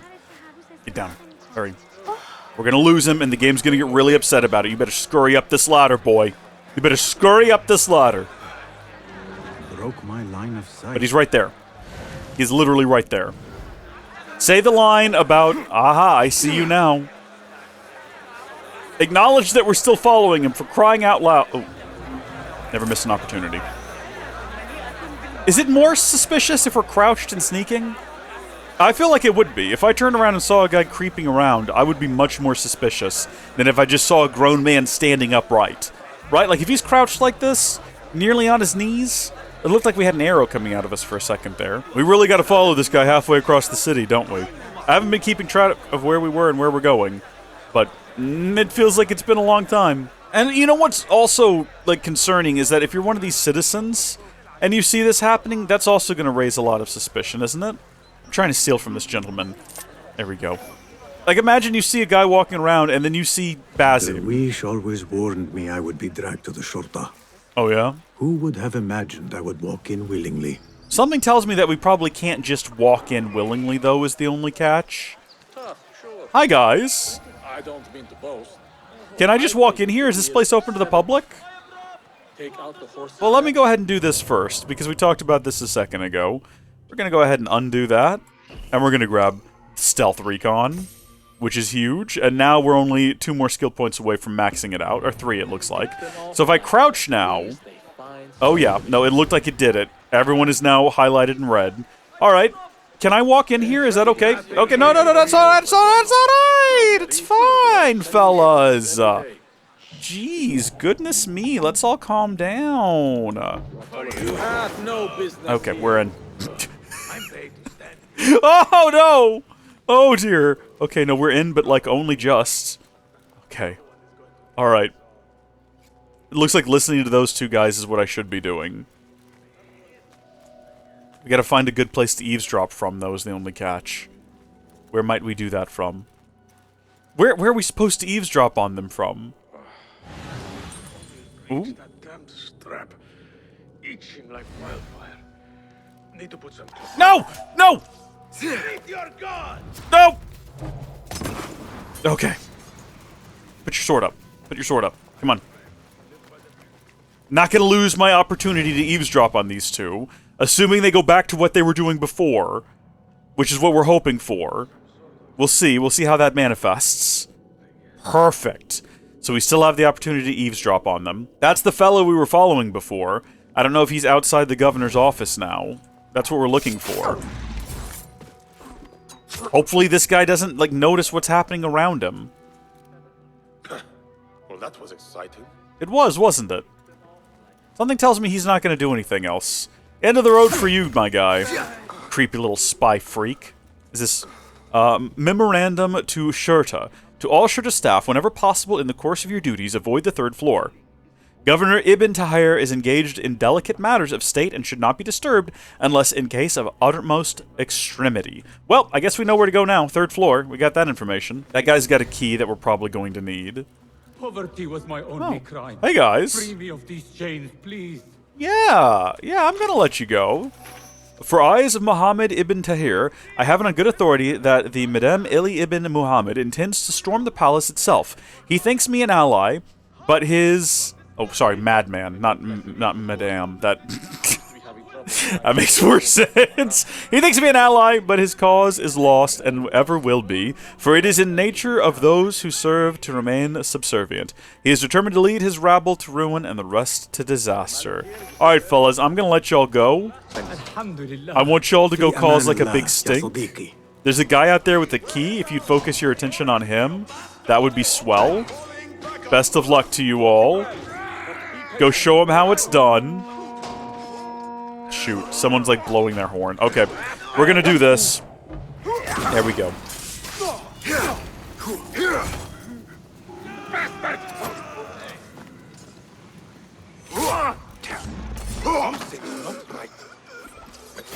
Get down. Hurry. We're gonna lose him, and the game's gonna get really upset about it. You better scurry up this ladder, boy. You better scurry up this ladder. Broke my line of sight. But he's right there. He's literally right there. Say the line about, aha, I see you now. Acknowledge that we're still following him, for crying out loud. Oh, never miss an opportunity. Is it more suspicious if we're crouched and sneaking? I feel like it would be. If I turned around and saw a guy creeping around, I would be much more suspicious than if I just saw a grown man standing upright. Right? Like, if he's crouched like this, nearly on his knees, it looked like we had an arrow coming out of us for a second there. We really got to follow this guy halfway across the city, don't we? I haven't been keeping track of where we were and where we're going, but it feels like it's been a long time. And you know what's also, like, concerning is that if you're one of these citizens and you see this happening, that's also going to raise a lot of suspicion, isn't it? I'm trying to steal from this gentleman. There we go. Like, imagine you see a guy walking around and then you see Basim. The wish always warned me I would be dragged to the Shorta. Oh, yeah? Who would have imagined I would walk in willingly? Something tells me that we probably can't just walk in willingly, though, is the only catch. Sure. Hi, guys. I don't mean to boast. Can I just walk in here? Is this place open to the public? Take out the horse. Well, let me go ahead and do this first, because we talked about this a second ago. We're going to go ahead and undo that, and we're going to grab Stealth Recon, which is huge, and now we're only 2 more skill points away from maxing it out, or 3 it looks like. So if I crouch now... Oh yeah, no, it looked like it did it. Everyone is now highlighted in red. Alright, can I walk in here? Is that okay? Okay, no, that's alright, it's alright! It's fine, fellas! Jeez, goodness me, let's all calm down. You have no business. Okay, we're in. Oh no! Oh dear. Okay, no, we're in, but like only just. Okay. Alright. It looks like listening to those 2 guys is what I should be doing. We gotta find a good place to eavesdrop from, though, is the only catch. Where might we do that from? Where are we supposed to eavesdrop on them from? Ooh. That damn strap. Itching like wildfire. Need to put some... No! No! Your gun! No! Okay. Put your sword up. Put your sword up. Come on. Not gonna lose my opportunity to eavesdrop on these 2, assuming they go back to what they were doing before, which is what we're hoping for. We'll see. We'll see how that manifests. Perfect. So we still have the opportunity to eavesdrop on them. That's the fellow we were following before. I don't know if he's outside the governor's office now. That's what we're looking for. Hopefully this guy doesn't, like, notice what's happening around him. Well, that was exciting. It was, wasn't it? Something tells me he's not going to do anything else. End of the road for you, my guy. Creepy little spy freak. Is this... memorandum to Shurta. To all Shurta staff, whenever possible in the course of your duties, avoid the 3rd floor. Governor Ibn Tahir is engaged in delicate matters of state and should not be disturbed unless in case of uttermost extremity. Well, I guess we know where to go now. 3rd floor. We got that information. That guy's got a key that we're probably going to need. Poverty was my only crime. Hey, guys. Free me of these chains, please. Yeah, I'm gonna let you go. For eyes of Muhammad ibn Tahir, I have it on good authority that the Madame Ili ibn Muhammad intends to storm the palace itself. He thinks me an ally, but his... Oh, sorry, madman, not Madame. That makes more sense. He thinks me an ally, but his cause is lost and ever will be, for it is in nature of those who serve to remain subservient. He is determined to lead his rabble to ruin and the rest to disaster. Alright, fellas, I'm gonna let y'all go. I want y'all to go cause like a big stink. There's a guy out there with a key. If you'd focus your attention on him, that would be swell. Best of luck to you all. Go show him how it's done. Shoot, someone's like blowing their horn. Okay, we're gonna do this. There we go.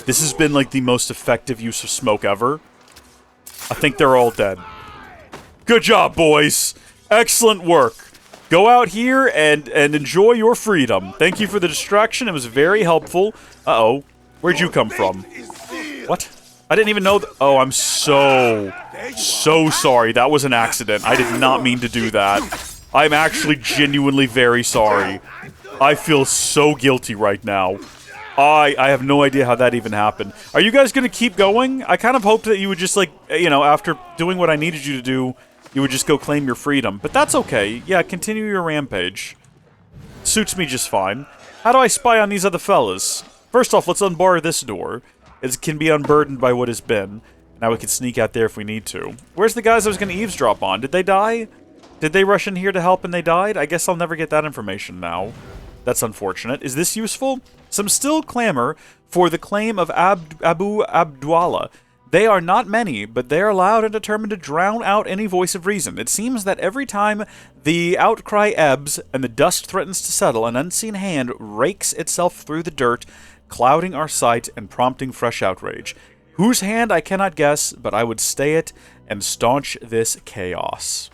This has been like the most effective use of smoke ever. I think they're all dead. Good job, boys. Excellent work. Go out here and enjoy your freedom. Thank you for the distraction. It was very helpful. Uh-oh. Where'd you come from? What? I didn't even know... Oh, I'm so sorry. That was an accident. I did not mean to do that. I'm actually genuinely very sorry. I feel so guilty right now. I have no idea how that even happened. Are you guys going to keep going? I kind of hoped that you would just, like, you know, after doing what I needed you to do, you would just go claim your freedom. But that's okay. Yeah, continue your rampage. Suits me just fine. How do I spy on these other fellas? First off, let's unbar this door. It can be unburdened by what has been. Now we can sneak out there if we need to. Where's the guys I was going to eavesdrop on? Did they die? Did they rush in here to help and they died? I guess I'll never get that information now. That's unfortunate. Is this useful? Some still clamor for the claim of Abu Abdullah. They are not many, but they are loud and determined to drown out any voice of reason. It seems that every time the outcry ebbs and the dust threatens to settle, an unseen hand rakes itself through the dirt, clouding our sight and prompting fresh outrage. Whose hand I cannot guess, but I would stay it and staunch this chaos.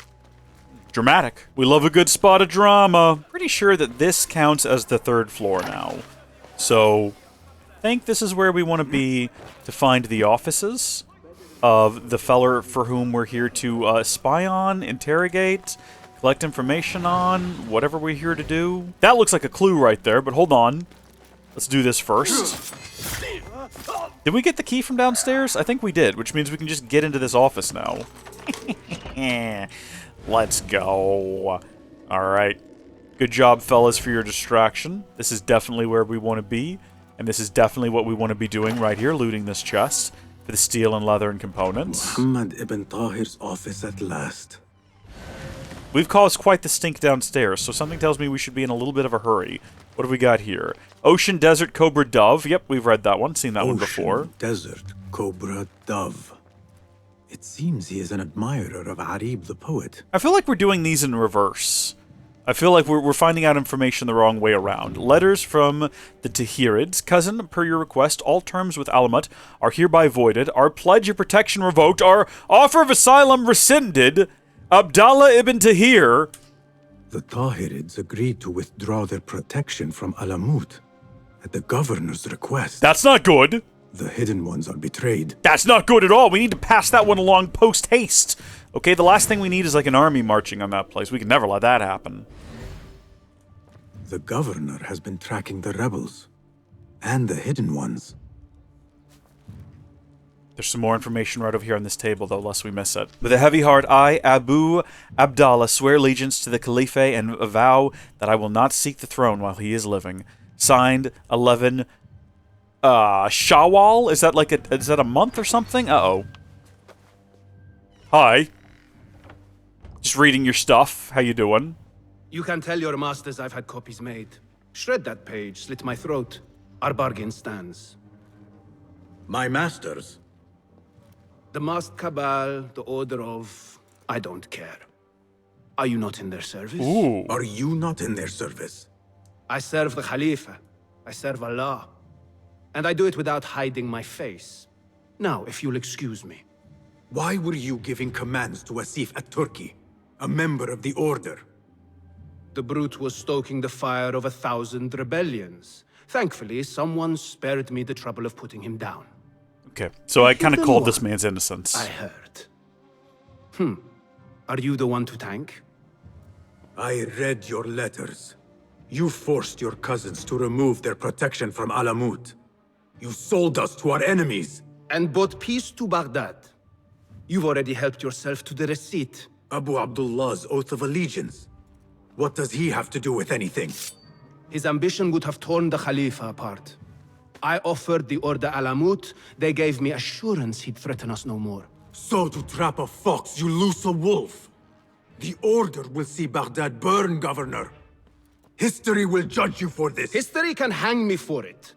Dramatic. We love a good spot of drama. Pretty sure that this counts as the 3rd floor now. So... I think this is where we want to be to find the offices of the feller for whom we're here to spy on, interrogate, collect information on, whatever we're here to do. That looks like a clue right there, but hold on. Let's do this first. Did we get the key from downstairs? I think we did, which means we can just get into this office now. Let's go. Alright. Good job, fellas, for your distraction. This is definitely where we want to be. And this is definitely what we want to be doing right here, looting this chest for the steel and leather and components. Muhammad ibn Tahir's office at last. We've caused quite the stink downstairs, so something tells me we should be in a little bit of a hurry. What have we got here? Ocean Desert Cobra Dove. Yep, we've read that one, seen that one before. Desert Cobra Dove. It seems he is an admirer of Arib the poet. I feel like we're doing these in reverse. I feel like we're finding out information the wrong way around. Letters from the Tahirids. Cousin, per your request, all terms with Alamut are hereby voided. Our pledge of protection revoked. Our offer of asylum rescinded. Abdallah ibn Tahir. The Tahirids agreed to withdraw their protection from Alamut at the governor's request. That's not good. The Hidden Ones are betrayed. That's not good at all. We need to pass that one along post-haste. Okay, the last thing we need is like an army marching on that place. We can never let that happen. The governor has been tracking the rebels and the Hidden Ones. There's some more information right over here on this table, though, lest we miss it. With a heavy heart, I, Abu Abdallah, swear allegiance to the Caliph and vow that I will not seek the throne while he is living. Signed, 11... Shawwal? Is that a month or something? Uh-oh. Hi. Just reading your stuff. How you doing? You can tell your masters I've had copies made. Shred that page, slit my throat. Our bargain stands. My masters? The masked cabal, the order of... I don't care. Are you not in their service? Ooh. Are you not in their service? I serve the Khalifa. I serve Allah. And I do it without hiding my face. Now, if you'll excuse me. Why were you giving commands to Asif at Turkey, a member of the Order? The brute was stoking the fire of 1,000 rebellions. Thankfully, someone spared me the trouble of putting him down. Okay, so I kind of called this man's innocence. I heard. Are you the one to thank? I read your letters. You forced your cousins to remove their protection from Alamut. You sold us to our enemies. And brought peace to Baghdad. You've already helped yourself to the receipt. Abu Abdullah's oath of allegiance. What does he have to do with anything? His ambition would have torn the Khalifa apart. I offered the Order Alamut. They gave me assurance he'd threaten us no more. So to trap a fox, you loose a wolf. The Order will see Baghdad burn, Governor. History will judge you for this. History can hang me for it.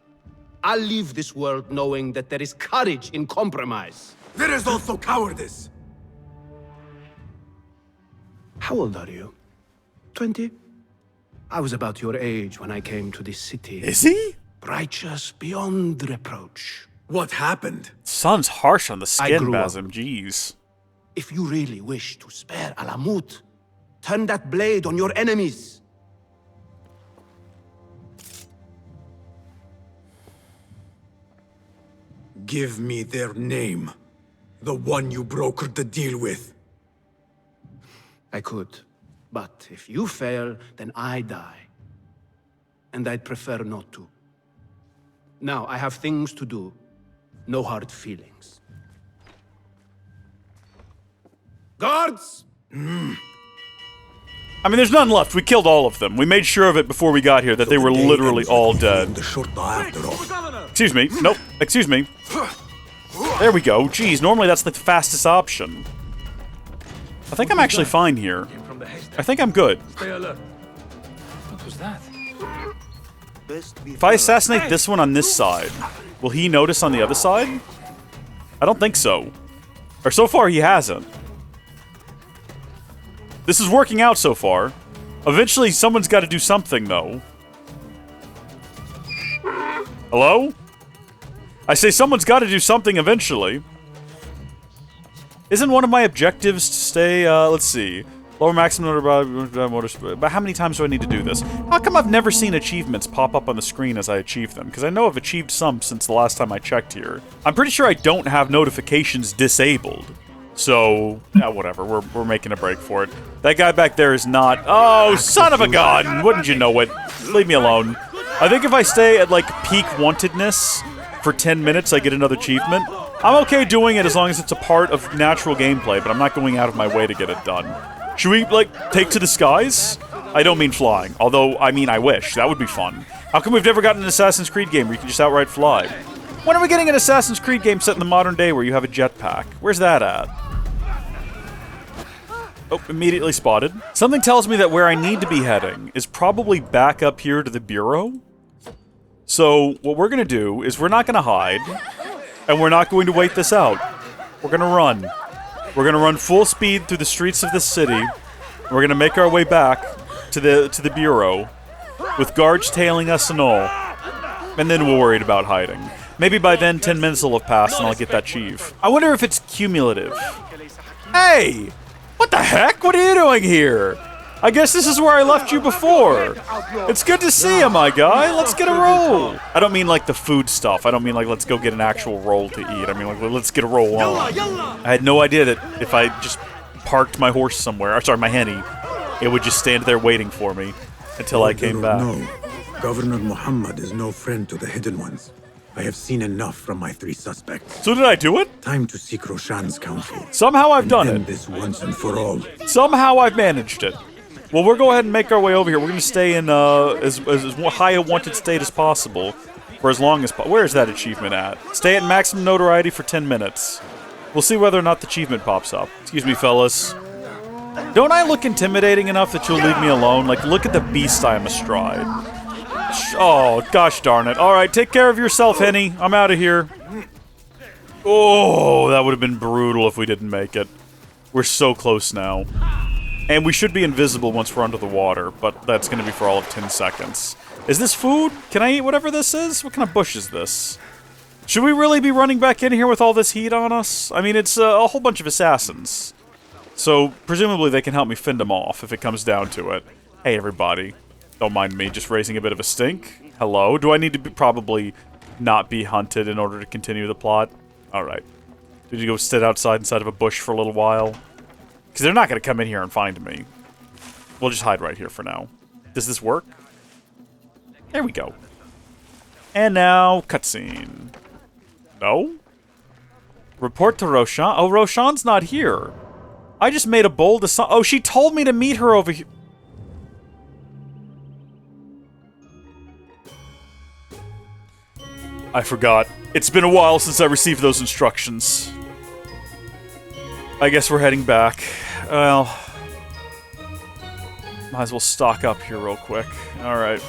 I'll leave this world knowing that there is courage in compromise. There is also cowardice. How old are you? 20? I was about your age when I came to this city. Is he? Righteous beyond reproach. What happened? Sun's harsh on the skin, grew up. Basim. Jeez. If you really wish to spare Alamut, turn that blade on your enemies. Give me their name. The one you brokered the deal with. I could. But if you fail, then I die. And I'd prefer not to. Now, I have things to do. No hard feelings. Guards! I mean, there's none left. We killed all of them. We made sure of it before we got here that they were literally all dead. Excuse me. Nope. Excuse me. There we go. Jeez, normally that's the fastest option. I think I'm actually fine here. I think I'm good. Stay alert. What was that? If I assassinate this one on this side, will he notice on the other side? I don't think so. Or so far he hasn't. This is working out so far. Eventually someone's got to do something though. Hello? I say someone's got to do something eventually. Isn't one of my objectives to stay, let's see. Lower maximum motor, but how many times do I need to do this? How come I've never seen achievements pop up on the screen as I achieve them? Because I know I've achieved some since the last time I checked here. I'm pretty sure I don't have notifications disabled. So, yeah, whatever. We're making a break for it. That guy back there is not... Oh, son of a gun! Wouldn't you know it? Leave me alone. I think if I stay at, like, peak wantedness for 10 minutes, I get another achievement. I'm okay doing it as long as it's a part of natural gameplay, but I'm not going out of my way to get it done. Should we, like, take to the skies? I don't mean flying. Although, I mean, I wish. That would be fun. How come we've never gotten an Assassin's Creed game where you can just outright fly? When are we getting an Assassin's Creed game set in the modern day where you have a jetpack? Where's that at? Oh, immediately spotted. Something tells me that where I need to be heading is probably back up here to the Bureau. So, what we're gonna do is we're not gonna hide, and we're not going to wait this out. We're gonna run. We're gonna run full speed through the streets of this city. And we're gonna make our way back to the Bureau, with guards tailing us and all. And then we're worried about hiding. Maybe by then 10 minutes will have passed and I'll get that chief. I wonder if it's cumulative. Hey! What the heck? What are you doing here? I guess this is where I left you before. It's good to see you, my guy. Let's get a roll. I don't mean like the food stuff. I don't mean like let's go get an actual roll to eat. I mean like let's get a roll on. I had no idea that if I just parked my horse somewhere, or sorry, my henny, it would just stand there waiting for me until I came back. No, Governor Muhammad is no friend to the Hidden Ones. I have seen enough from my 3 suspects. So did I do it? Time to seek Roshan's counsel. Somehow I've done it. This once and for all. Somehow I've managed it. Well, we'll go ahead and make our way over here. We're going to stay in as high a wanted state as possible for as long as possible. Where is that achievement at? Stay at maximum notoriety for 10 minutes. We'll see whether or not the achievement pops up. Excuse me, fellas. Don't I look intimidating enough that you'll leave me alone? Like, look at the beast I am astride. Oh, gosh darn it. Alright, take care of yourself, Henny. I'm out of here. Oh, that would have been brutal if we didn't make it. We're so close now. And we should be invisible once we're under the water, but that's going to be for all of 10 seconds. Is this food? Can I eat whatever this is? What kind of bush is this? Should we really be running back in here with all this heat on us? I mean, it's a whole bunch of assassins. So, presumably they can help me fend them off if it comes down to it. Hey, everybody. Don't mind me just raising a bit of a stink. Hello? Do I need to probably not be hunted in order to continue the plot? Alright. Did you go sit outside inside of a bush for a little while? Because they're not going to come in here and find me. We'll just hide right here for now. Does this work? There we go. And now, cutscene. No? Report to Roshan. Oh, Roshan's not here. I just made a bold assumption. Oh, she told me to meet her over here. I forgot. It's been a while since I received those instructions. I guess we're heading back. Well, might as well stock up here real quick. Alright.